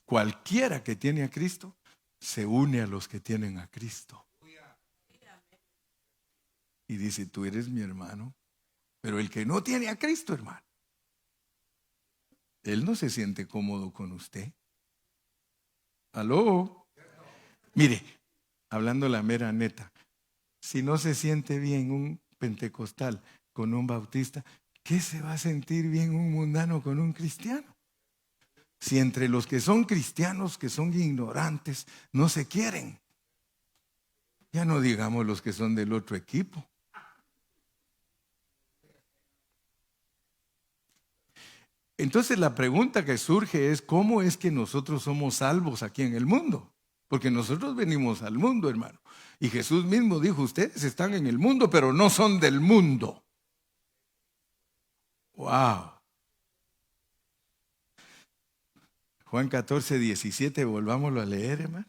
Cualquiera que tiene a Cristo se une a los que tienen a Cristo. Y dice, tú eres mi hermano. Pero el que no tiene a Cristo, hermano, él no se siente cómodo con usted. ¿Aló? Mire, hablando la mera neta, si no se siente bien un pentecostal con un bautista, ¿qué se va a sentir bien un mundano con un cristiano? Si entre los que son cristianos, que son ignorantes, no se quieren. Ya no digamos los que son del otro equipo. Entonces la pregunta que surge es, ¿cómo es que nosotros somos salvos aquí en el mundo? Porque nosotros venimos al mundo, hermano. Y Jesús mismo dijo, ustedes están en el mundo, pero no son del mundo. ¡Wow! Juan 14, 17, volvámoslo a leer, hermano.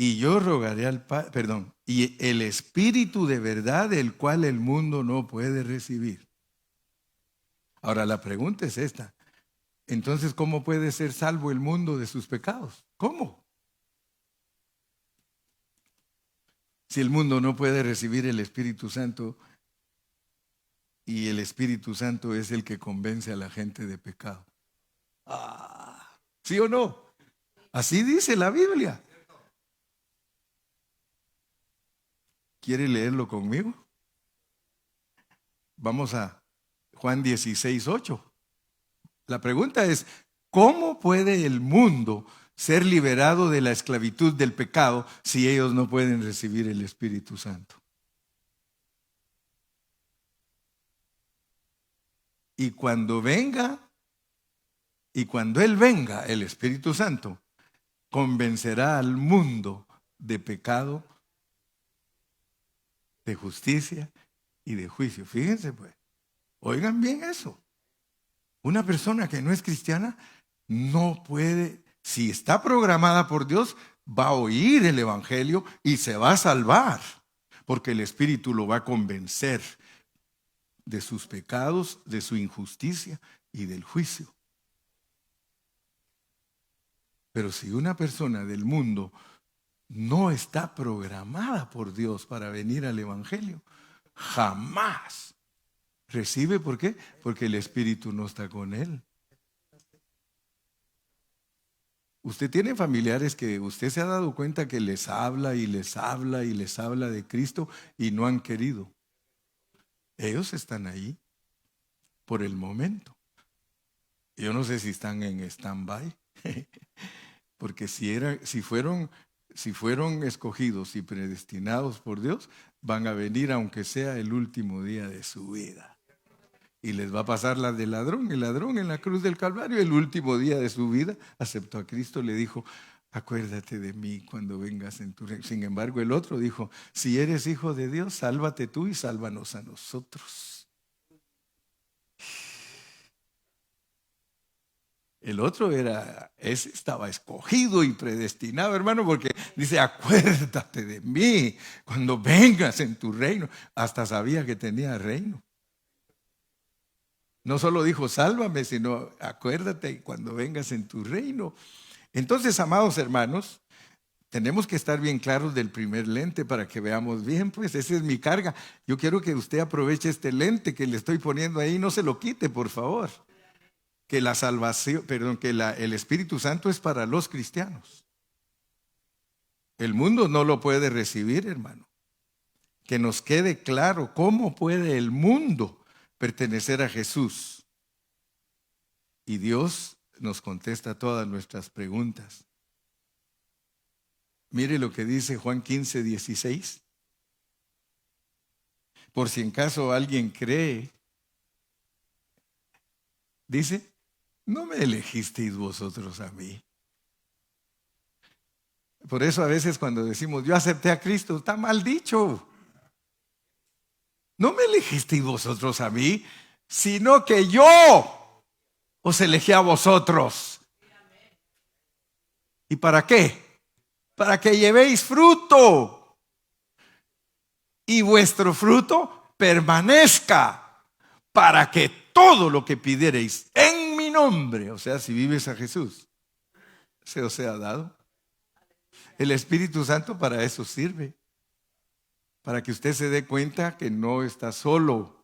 Y yo rogaré al Padre, perdón, y el Espíritu de verdad, el cual el mundo no puede recibir. Ahora la pregunta es esta. Entonces, ¿cómo puede ser salvo el mundo de sus pecados? ¿Cómo? Si el mundo no puede recibir el Espíritu Santo y el Espíritu Santo es el que convence a la gente de pecado. ¿Sí o no? Así dice la Biblia. ¿Quiere leerlo conmigo? Vamos a Juan 16, 8. La pregunta es, ¿cómo puede el mundo ser liberado de la esclavitud del pecado si ellos no pueden recibir el Espíritu Santo? Y cuando Él venga, el Espíritu Santo, convencerá al mundo de pecado, de justicia y de juicio. Fíjense pues, oigan bien eso. Una persona que no es cristiana no puede, si está programada por Dios, va a oír el Evangelio y se va a salvar, porque el Espíritu lo va a convencer de sus pecados, de su injusticia y del juicio. Pero si una persona del mundo no está programada por Dios para venir al Evangelio, Jamás recibe. ¿Por qué? Porque el Espíritu no está con él. Usted tiene familiares que usted se ha dado cuenta que les habla y les habla y les habla de Cristo y no han querido. Ellos están ahí por el momento. Yo no sé si están en stand-by, porque si fueron escogidos y predestinados por Dios, van a venir aunque sea el último día de su vida. Y les va a pasar la del ladrón. El ladrón en la cruz del Calvario, el último día de su vida, aceptó a Cristo, le dijo: acuérdate de mí cuando vengas en tu reino. Sin embargo, el otro dijo: si eres hijo de Dios, sálvate tú y sálvanos a nosotros. El otro estaba escogido y predestinado, hermano, porque dice: acuérdate de mí cuando vengas en tu reino. Hasta sabía que tenía reino. No solo dijo sálvame, sino acuérdate cuando vengas en tu reino. Entonces, amados hermanos, tenemos que estar bien claros del primer lente para que veamos bien, pues esa es mi carga. Yo quiero que usted aproveche este lente que le estoy poniendo ahí, no se lo quite, por favor. Que la salvación, perdón, el Espíritu Santo es para los cristianos. El mundo no lo puede recibir, hermano. Que nos quede claro cómo puede el mundo pertenecer a Jesús. Y Dios nos contesta todas nuestras preguntas. Mire lo que dice Juan 15:16. Por si en caso alguien cree, dice: no me elegisteis vosotros a mí. Por eso a veces cuando decimos yo acepté a Cristo, está mal dicho. No me elegisteis vosotros a mí, sino que yo os elegí a vosotros. ¿Y para qué? Para que llevéis fruto y vuestro fruto permanezca, para que todo lo que pidiereis en mi nombre, o sea, si vives a Jesús, se os sea dado. El Espíritu Santo para eso sirve, para que usted se dé cuenta que no está solo.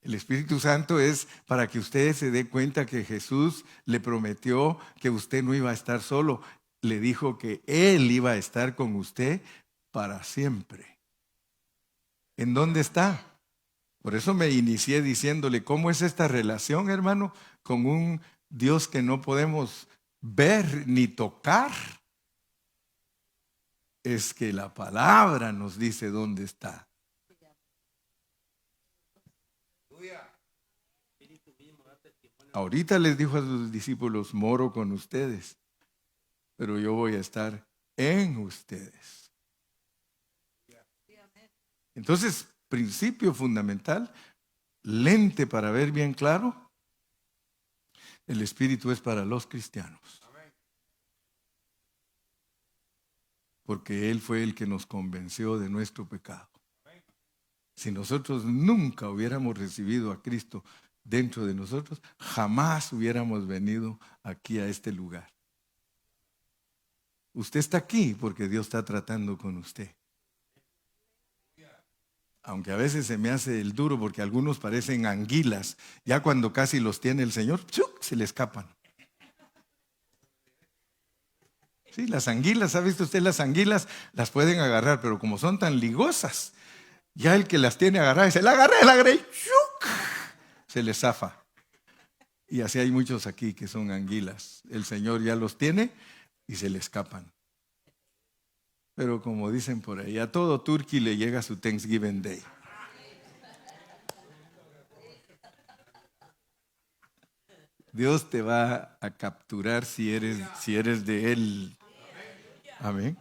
El Espíritu Santo es para que usted se dé cuenta que Jesús le prometió que usted no iba a estar solo. Le dijo que Él iba a estar con usted para siempre. ¿En dónde está? Por eso me inicié diciéndole: ¿cómo es esta relación, hermano, con un Dios que no podemos ver ni tocar? Es que la palabra nos dice dónde está. Ahorita les dijo a sus discípulos: moro con ustedes, pero yo voy a estar en ustedes. Entonces, principio fundamental, lente para ver bien claro: el Espíritu es para los cristianos. Porque Él fue el que nos convenció de nuestro pecado. Si nosotros nunca hubiéramos recibido a Cristo dentro de nosotros, jamás hubiéramos venido aquí a este lugar. Usted está aquí porque Dios está tratando con usted. Aunque a veces se me hace el duro porque algunos parecen anguilas. Ya cuando casi los tiene el Señor, ¡chuc!, se le escapan. Sí, las anguilas, ¿ha visto usted? Las anguilas las pueden agarrar, pero como son tan ligosas, ya el que las tiene agarradas dice: la agarré, y ¡chuc!, se les zafa. Y así hay muchos aquí que son anguilas. El Señor ya los tiene y se le escapan. Pero como dicen por ahí, a todo turqui le llega su Thanksgiving Day. Dios te va a capturar si eres de Él. Amén.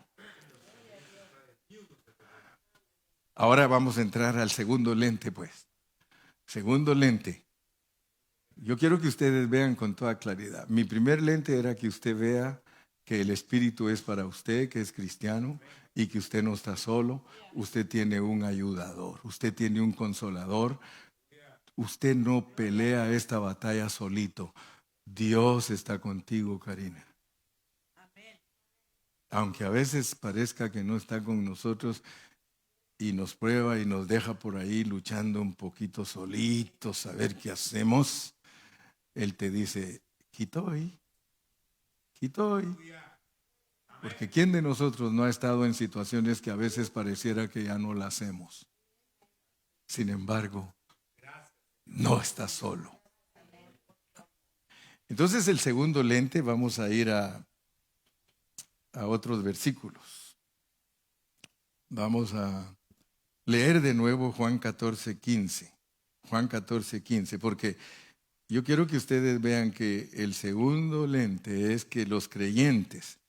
Ahora vamos a entrar al segundo lente, pues. Segundo lente. Yo quiero que ustedes vean con toda claridad. Mi primer lente era que usted vea que el Espíritu es para usted, que es cristiano, y que usted no está solo. Usted tiene un ayudador, usted tiene un consolador. Usted no pelea esta batalla solito. Dios está contigo, Karina. Aunque a veces parezca que no está con nosotros, y nos prueba y nos deja por ahí luchando un poquito solitos, a ver qué hacemos, Él te dice, quitoy. Porque ¿quién de nosotros no ha estado en situaciones que a veces pareciera que ya no la hacemos? Sin embargo, no estás solo. Entonces el segundo lente, vamos a ir a otros versículos. Vamos a leer de nuevo Juan 14:15. Juan 14:15, porque yo quiero que ustedes vean que el segundo lente es que los creyentes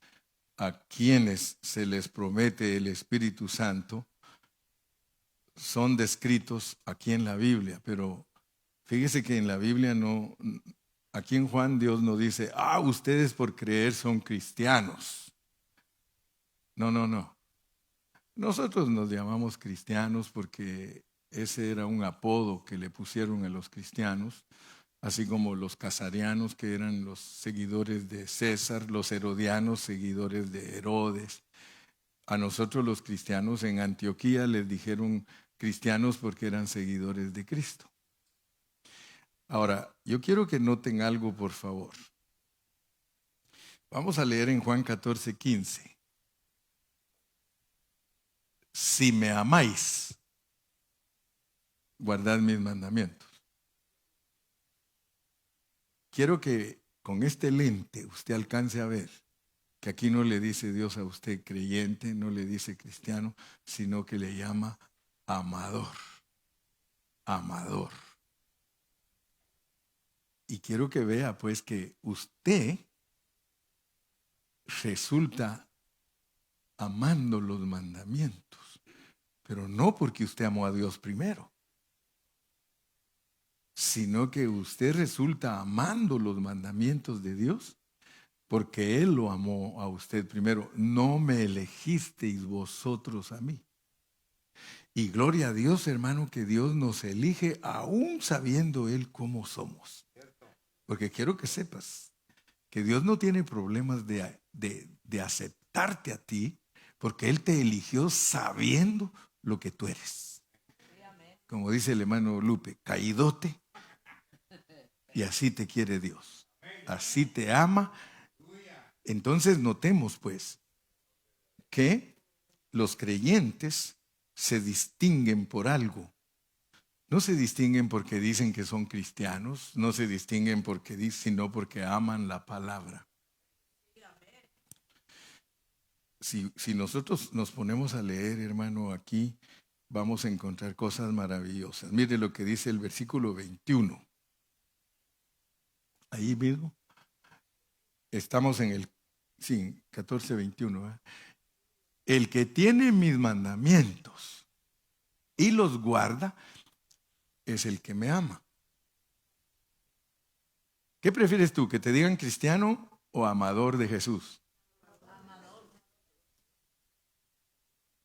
a quienes se les promete el Espíritu Santo son descritos aquí en la Biblia, pero fíjese que en la Biblia no, aquí en Juan Dios no dice, ustedes por creer son cristianos. No. Nosotros nos llamamos cristianos porque ese era un apodo que le pusieron a los cristianos, así como los casarianos, que eran los seguidores de César, los herodianos, seguidores de Herodes. A nosotros los cristianos en Antioquía les dijeron cristianos porque eran seguidores de Cristo. Ahora, yo quiero que noten algo, por favor. Vamos a leer en Juan 14:15. Si me amáis, guardad mis mandamientos. Quiero que con este lente usted alcance a ver que aquí no le dice Dios a usted creyente, no le dice cristiano, sino que le llama amador. Amador. Y quiero que vea pues que usted resulta amando los mandamientos, pero no porque usted amó a Dios primero, sino que usted resulta amando los mandamientos de Dios porque Él lo amó a usted primero. No me elegisteis vosotros a mí. Y gloria a Dios, hermano, que Dios nos elige aún sabiendo Él cómo somos. Porque quiero que sepas que Dios no tiene problemas de aceptarte a ti, porque Él te eligió sabiendo lo que tú eres. Como dice el hermano Lupe, caídote, y así te quiere Dios. Así te ama. Entonces notemos pues que los creyentes se distinguen por algo. No se distinguen porque dicen que son cristianos, no se distinguen porque dicen, sino porque aman la palabra. Si nosotros nos ponemos a leer, hermano, aquí vamos a encontrar cosas maravillosas. Mire lo que dice el versículo 21. Ahí mismo. Estamos en el 14:21. ¿eh? El que tiene mis mandamientos y los guarda es el que me ama. ¿Qué prefieres tú? ¿Que te digan cristiano o amador de Jesús?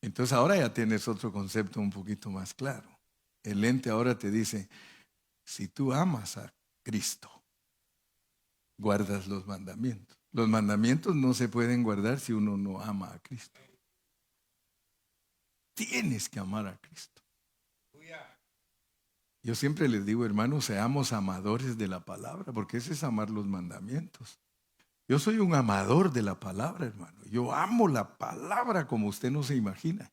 Entonces ahora ya tienes otro concepto un poquito más claro. El ente ahora te dice, si tú amas a Cristo, guardas los mandamientos. Los mandamientos no se pueden guardar si uno no ama a Cristo. Tienes que amar a Cristo. Yo siempre les digo, hermanos, seamos amadores de la palabra, porque ese es amar los mandamientos. Yo soy un amador de la palabra, hermano. Yo amo la palabra como usted no se imagina.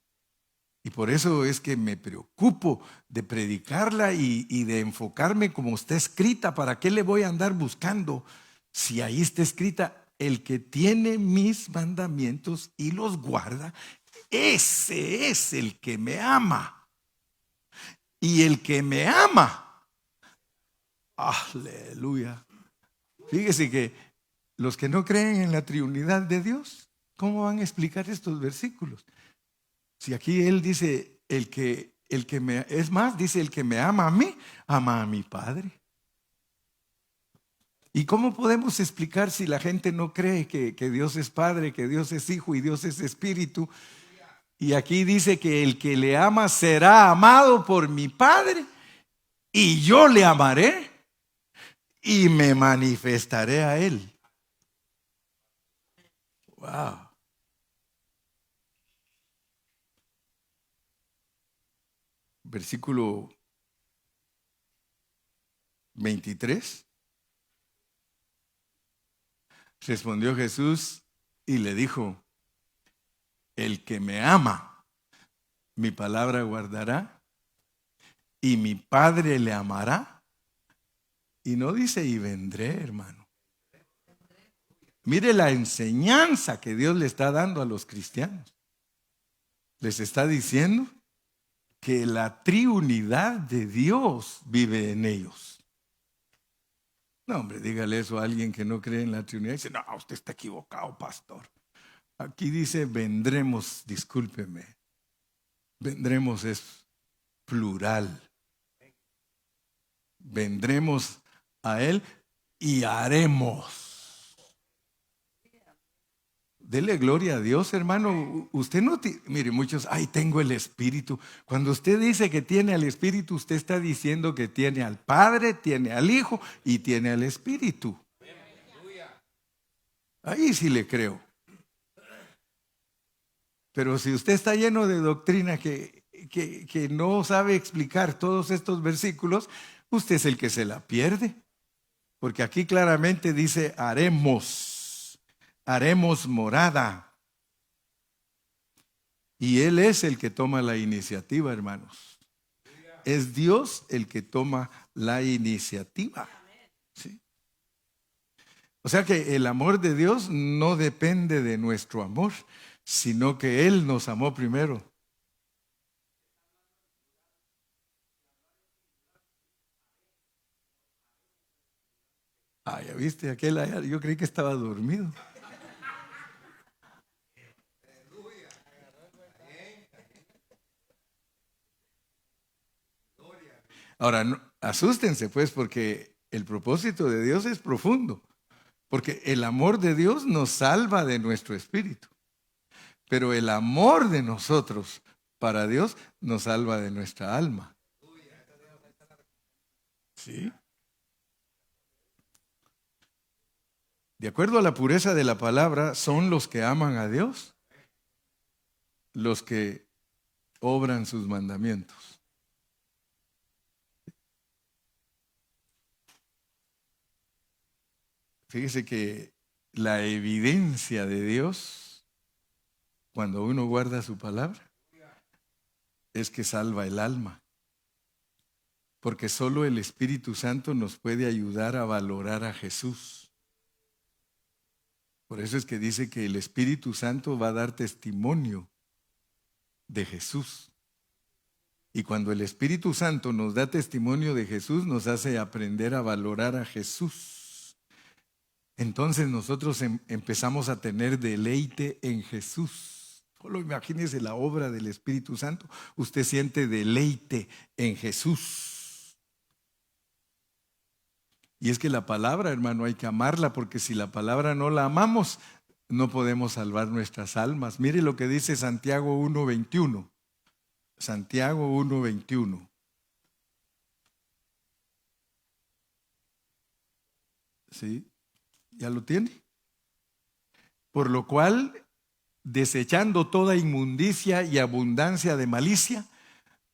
Y por eso es que me preocupo de predicarla y de enfocarme como está escrita. ¿Para qué le voy a andar buscando si ahí está escrita? El que tiene mis mandamientos y los guarda, ese es el que me ama. Y el que me ama, aleluya. Fíjese que los que no creen en la triunidad de Dios, ¿cómo van a explicar estos versículos? Si aquí Él dice, es más, dice el que me ama a mí, ama a mi Padre. ¿Y cómo podemos explicar si la gente no cree que Dios es Padre, que Dios es Hijo y Dios es Espíritu? Y aquí dice que el que le ama será amado por mi Padre y yo le amaré y me manifestaré a Él. Wow. versículo 23. Respondió Jesús y le dijo: el que me ama, mi palabra guardará, y mi Padre le amará. Y no dice y vendré, hermano. Mire la enseñanza que Dios le está dando a los cristianos. Les está diciendo que la triunidad de Dios vive en ellos. No, hombre, dígale eso a alguien que no cree en la Trinidad. Dice: no, usted está equivocado, pastor. Aquí dice vendremos, discúlpeme. Vendremos es plural. Vendremos a Él y haremos. Dele gloria a Dios, hermano. Usted no, mire, muchos, ay, tengo el Espíritu. Cuando usted dice que tiene al Espíritu, usted está diciendo que tiene al Padre, tiene al Hijo y tiene al Espíritu. Ahí sí le creo. Pero si usted está lleno de doctrina que no sabe explicar todos estos versículos, usted es el que se la pierde. Porque aquí claramente dice haremos morada. Y Él es el que toma la iniciativa, hermanos. Es Dios el que toma la iniciativa. ¿Sí? O sea que el amor de Dios no depende de nuestro amor, sino que Él nos amó primero. Ah, ya viste, aquel allá, yo creí que estaba dormido. Ahora, asústense pues, porque el propósito de Dios es profundo. Porque el amor de Dios nos salva de nuestro espíritu. Pero el amor de nosotros para Dios nos salva de nuestra alma. ¿Sí? De acuerdo a la pureza de la palabra, son los que aman a Dios los que obran sus mandamientos. Fíjese que la evidencia de Dios, cuando uno guarda su palabra, es que salva el alma. Porque solo el Espíritu Santo nos puede ayudar a valorar a Jesús. Por eso es que dice que el Espíritu Santo va a dar testimonio de Jesús. Y cuando el Espíritu Santo nos da testimonio de Jesús, nos hace aprender a valorar a Jesús. Entonces nosotros empezamos a tener deleite en Jesús. Solo imagínese la obra del Espíritu Santo. Usted siente deleite en Jesús. Y es que la palabra, hermano, hay que amarla, porque si la palabra no la amamos, no podemos salvar nuestras almas. Mire lo que dice Santiago 1:21. Santiago 1:21. ¿Sí? ¿Ya lo tiene? Por lo cual, desechando toda inmundicia y abundancia de malicia,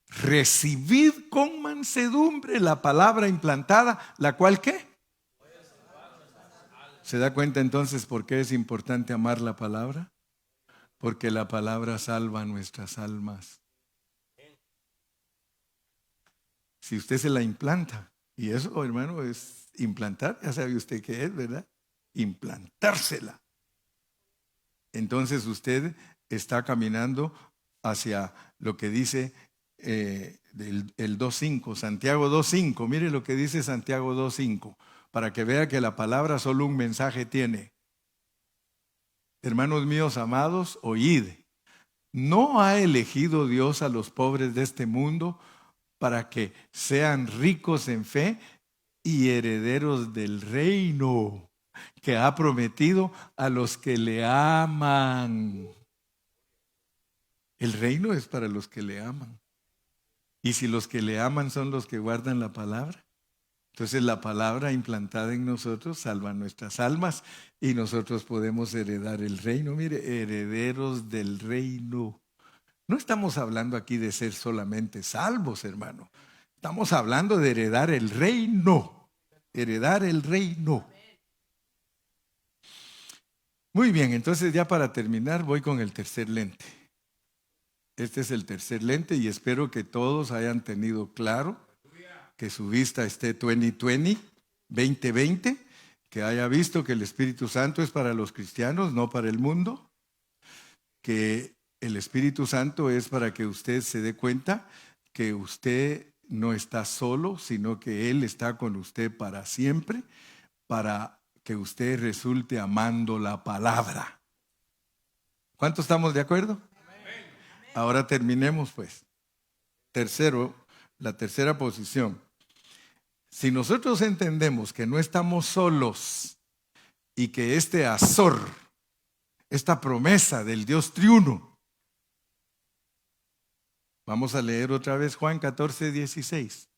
recibid con mansedumbre la palabra implantada, la cual ¿qué? ¿Se da cuenta entonces por qué es importante amar la palabra? Porque la palabra salva nuestras almas. Si usted se la implanta, y eso, hermano, es implantar, ya sabe usted qué es, ¿verdad? Implantársela. Entonces usted está caminando hacia lo que dice el 2:5, Santiago 2:5. Mire lo que dice Santiago 2:5, para que vea que la palabra solo un mensaje tiene. Hermanos míos amados, oíd. ¿No ha elegido Dios a los pobres de este mundo para que sean ricos en fe y herederos del reino que ha prometido a los que le aman? El reino es para los que le aman. Y si los que le aman son los que guardan la palabra, entonces la palabra implantada en nosotros salva nuestras almas y nosotros podemos heredar el reino. Mire, herederos del reino. No estamos hablando aquí de ser solamente salvos, hermano. Estamos hablando de heredar el reino. Heredar el reino. Muy bien, entonces ya para terminar voy con el tercer lente. Este es el tercer lente y espero que todos hayan tenido claro que su vista esté 2020, 2020, que haya visto que el Espíritu Santo es para los cristianos, no para el mundo, que el Espíritu Santo es para que usted se dé cuenta que usted no está solo, sino que Él está con usted para siempre, para que usted resulte amando la palabra. ¿Cuántos estamos de acuerdo? Amén. Ahora terminemos pues. Tercero, la tercera posición. Si nosotros entendemos que no estamos solos y que este azor, esta promesa del Dios triuno, vamos a leer otra vez Juan 14, 16.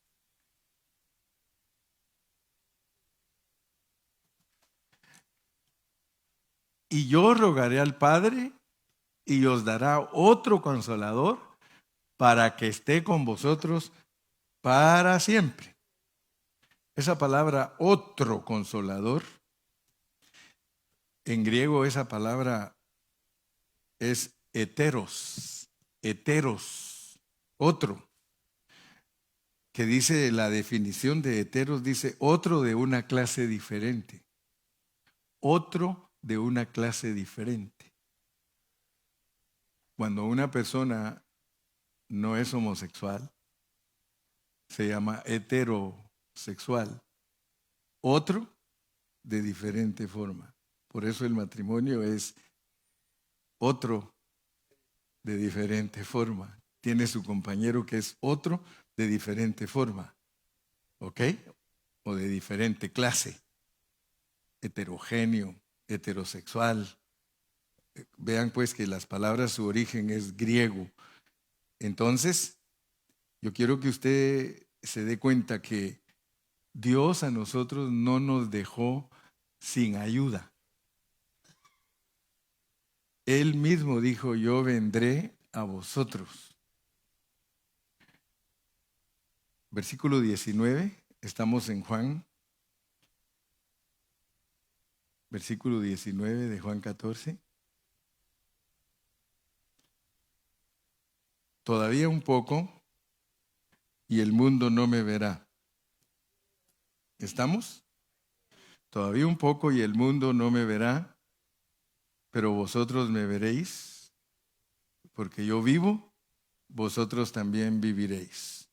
Y yo rogaré al Padre y os dará otro consolador para que esté con vosotros para siempre. Esa palabra otro consolador, en griego esa palabra es heteros, otro, que dice la definición de heteros, dice otro de una clase diferente, otro de una clase diferente. Cuando una persona no es homosexual, se llama heterosexual, otro de diferente forma. Por eso el matrimonio es otro de diferente forma. Tiene su compañero que es otro de diferente forma, ¿ok? O de diferente clase, heterogéneo, heterosexual. Vean pues que las palabras, su origen es griego. Entonces, yo quiero que usted se dé cuenta que Dios a nosotros no nos dejó sin ayuda. Él mismo dijo, yo vendré a vosotros. Versículo 19, estamos en Juan. Versículo 19 de Juan 14. Todavía un poco y el mundo no me verá. ¿Estamos? Todavía un poco y el mundo no me verá, pero vosotros me veréis, porque yo vivo, vosotros también viviréis.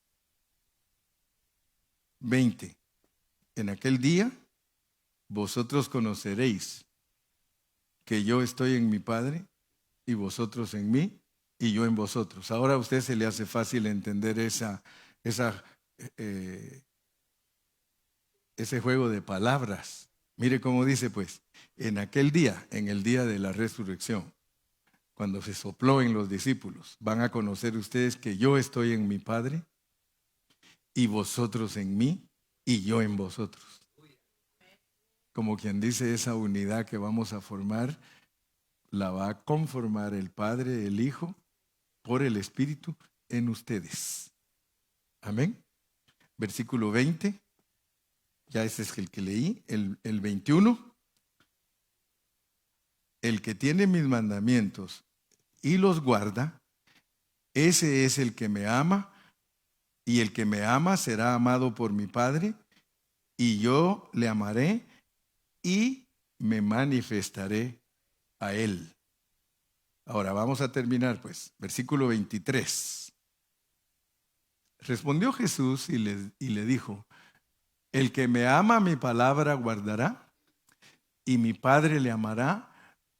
20. En aquel día vosotros conoceréis que yo estoy en mi Padre y vosotros en mí y yo en vosotros. Ahora a usted se le hace fácil entender ese juego de palabras. Mire cómo dice pues, en aquel día, en el día de la resurrección, cuando se sopló en los discípulos, van a conocer ustedes que yo estoy en mi Padre y vosotros en mí y yo en vosotros. Como quien dice, esa unidad que vamos a formar, la va a conformar el Padre, el Hijo, por el Espíritu en ustedes. Amén. Versículo 20, ya ese es el que leí, el 21. El que tiene mis mandamientos y los guarda, ese es el que me ama, y el que me ama será amado por mi Padre, y yo le amaré y me manifestaré a él. Ahora vamos a terminar pues, versículo 23. Respondió Jesús y le dijo, el que me ama mi palabra guardará, y mi Padre le amará,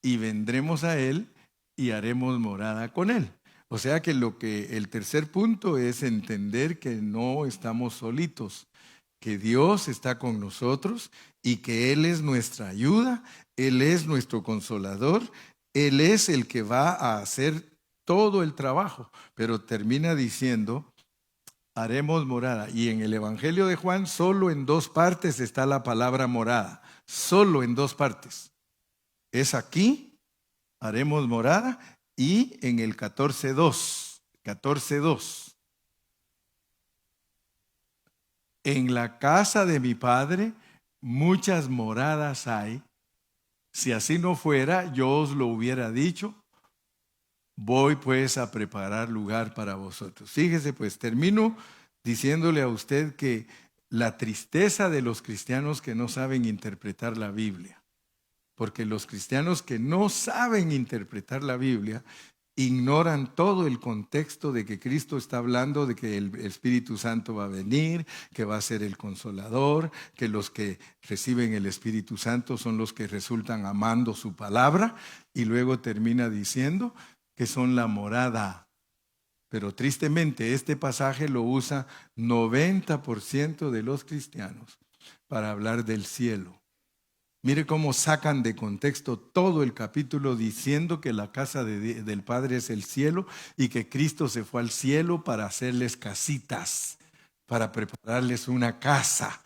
y vendremos a él y haremos morada con él. O sea que el tercer punto es entender que no estamos solitos, que Dios está con nosotros y que Él es nuestra ayuda, Él es nuestro consolador, Él es el que va a hacer todo el trabajo. Pero termina diciendo, haremos morada. Y en el Evangelio de Juan solo en 2 partes está la palabra morada, solo en 2 partes. Es aquí, haremos morada, Y en el 14:2, en la casa de mi Padre muchas moradas hay. Si así no fuera, yo os lo hubiera dicho. Voy pues a preparar lugar para vosotros. Fíjese pues, termino diciéndole a usted que la tristeza de los cristianos que no saben interpretar la Biblia, porque los cristianos que no saben interpretar la Biblia ignoran todo el contexto de que Cristo está hablando de que el Espíritu Santo va a venir, que va a ser el Consolador, que los que reciben el Espíritu Santo son los que resultan amando su palabra, y luego termina diciendo que son la morada. Pero tristemente este pasaje lo usa 90% de los cristianos para hablar del cielo. Mire cómo sacan de contexto todo el capítulo diciendo que la casa del Padre es el cielo y que Cristo se fue al cielo para hacerles casitas, para prepararles una casa.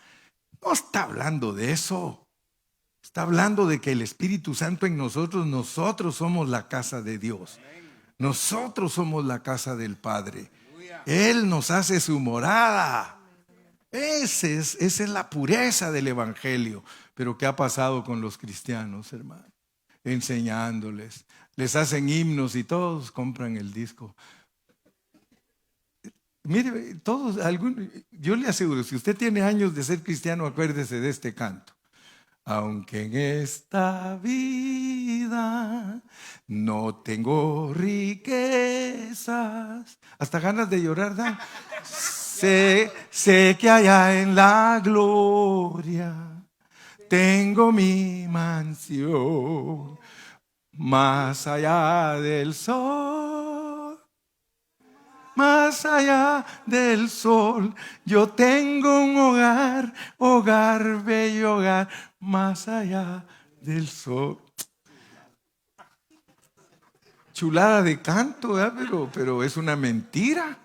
No está hablando de eso. Está hablando de que el Espíritu Santo en nosotros somos la casa de Dios. Nosotros somos la casa del Padre. Él nos hace su morada. Esa es la pureza del Evangelio. Pero ¿qué ha pasado con los cristianos, hermano? Enseñándoles. Les hacen himnos y todos compran el disco. Mire, todos, yo le aseguro, si usted tiene años de ser cristiano, acuérdese de este canto. Aunque en esta vida no tengo riquezas, hasta ganas de llorar dan. Sé que allá en la gloria tengo mi mansión, más allá del sol, más allá del sol. Yo tengo un hogar, bello hogar, más allá del sol. Chulada de canto, ¿verdad? Pero es una mentira.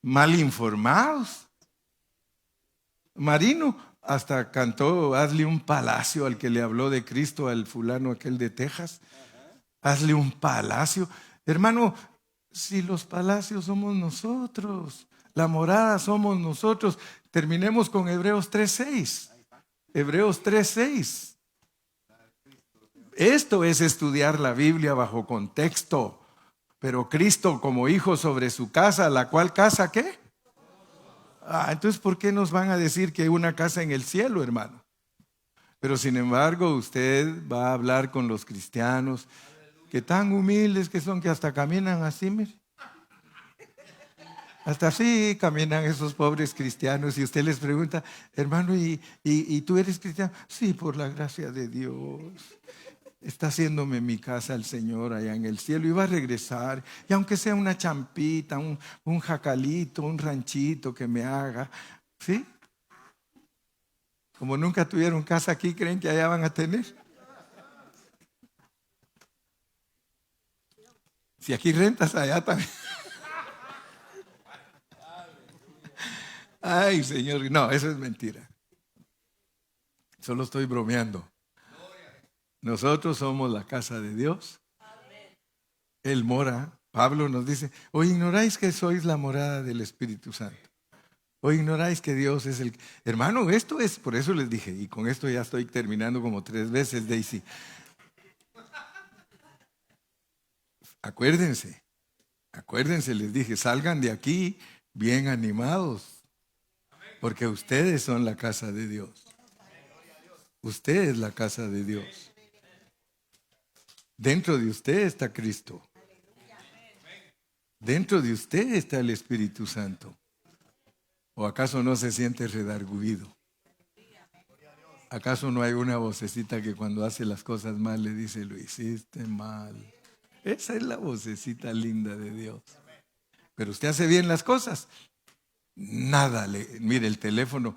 Mal informados. Marino hasta cantó: hazle un palacio al que le habló de Cristo, al fulano aquel de Texas. Hazle un palacio. Hermano, si los palacios somos nosotros, la morada somos nosotros. Terminemos con Hebreos 3:6. Hebreos 3:6. Esto es estudiar la Biblia bajo contexto. Pero Cristo como hijo sobre su casa, ¿la cual casa qué? Entonces, ¿por qué nos van a decir que hay una casa en el cielo, hermano? Pero sin embargo, usted va a hablar con los cristianos, que tan humildes que son, que hasta caminan así, mire. Hasta así caminan esos pobres cristianos, y usted les pregunta: hermano, ¿y tú eres cristiano? Sí, por la gracia de Dios. Está haciéndome mi casa el Señor allá en el cielo, y va a regresar. Y aunque sea una champita, un jacalito, un ranchito que me haga, ¿sí? Como nunca tuvieron casa aquí, ¿creen que allá van a tener? Si aquí rentas, allá también. Ay, Señor, no, eso es mentira. Solo estoy bromeando. Nosotros somos la casa de Dios. Él mora. Pablo nos dice: ¿o ignoráis que sois la morada del Espíritu Santo? ¿O ignoráis que Dios es el... Hermano, esto es, por eso les dije, y con esto ya estoy terminando como 3 veces, Daisy. Acuérdense, les dije, salgan de aquí bien animados, porque ustedes son la casa de Dios. Usted es la casa de Dios. Dentro de usted está Cristo. Dentro de usted está el Espíritu Santo. ¿O acaso no se siente redarguido? ¿Acaso no hay una vocecita que cuando hace las cosas mal le dice: lo hiciste mal? Esa es la vocecita linda de Dios. Pero usted hace bien las cosas, nada mire, el teléfono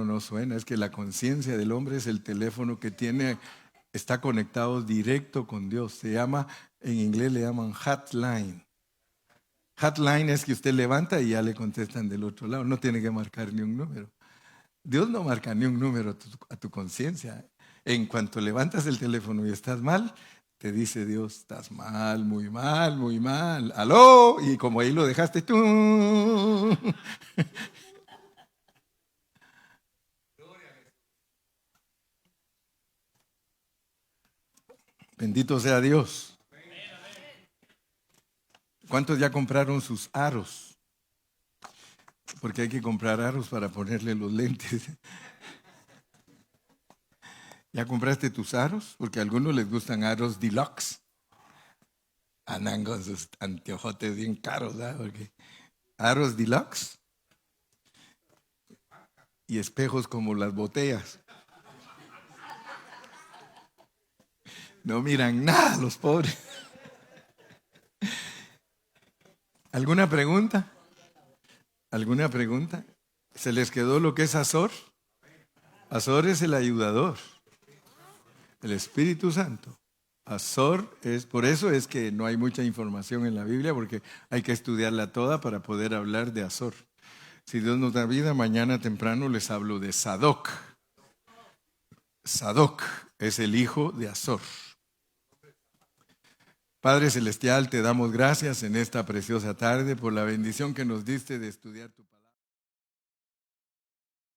no suena. Es que la conciencia del hombre es el teléfono que está conectado directo con Dios. Se llama, en inglés le llaman hotline. Hotline es que usted levanta y ya le contestan del otro lado. No tiene que marcar ni un número. Dios no marca ni un número a tu conciencia. En cuanto levantas el teléfono y estás mal, te dice Dios, estás mal, muy mal, muy mal. ¡Aló! Y como ahí lo dejaste tú. Bendito sea Dios. ¿Cuántos ya compraron sus aros? Porque hay que comprar aros para ponerle los lentes. ¿Ya compraste tus aros? Porque a algunos les gustan aros deluxe. Andan con sus anteojotes bien caros, ¿verdad? Porque aros deluxe y espejos como las botellas. No miran nada los pobres. ¿Alguna pregunta? ¿Alguna pregunta? ¿Se les quedó lo que es Azor? Azor es el ayudador, el Espíritu Santo. Azor es, por eso es que no hay mucha información en la Biblia, porque hay que estudiarla toda para poder hablar de Azor. Si Dios nos da vida, mañana temprano les hablo de Sadoc. Sadoc es el hijo de Azor. Padre Celestial, te damos gracias en esta preciosa tarde por la bendición que nos diste de estudiar tu palabra.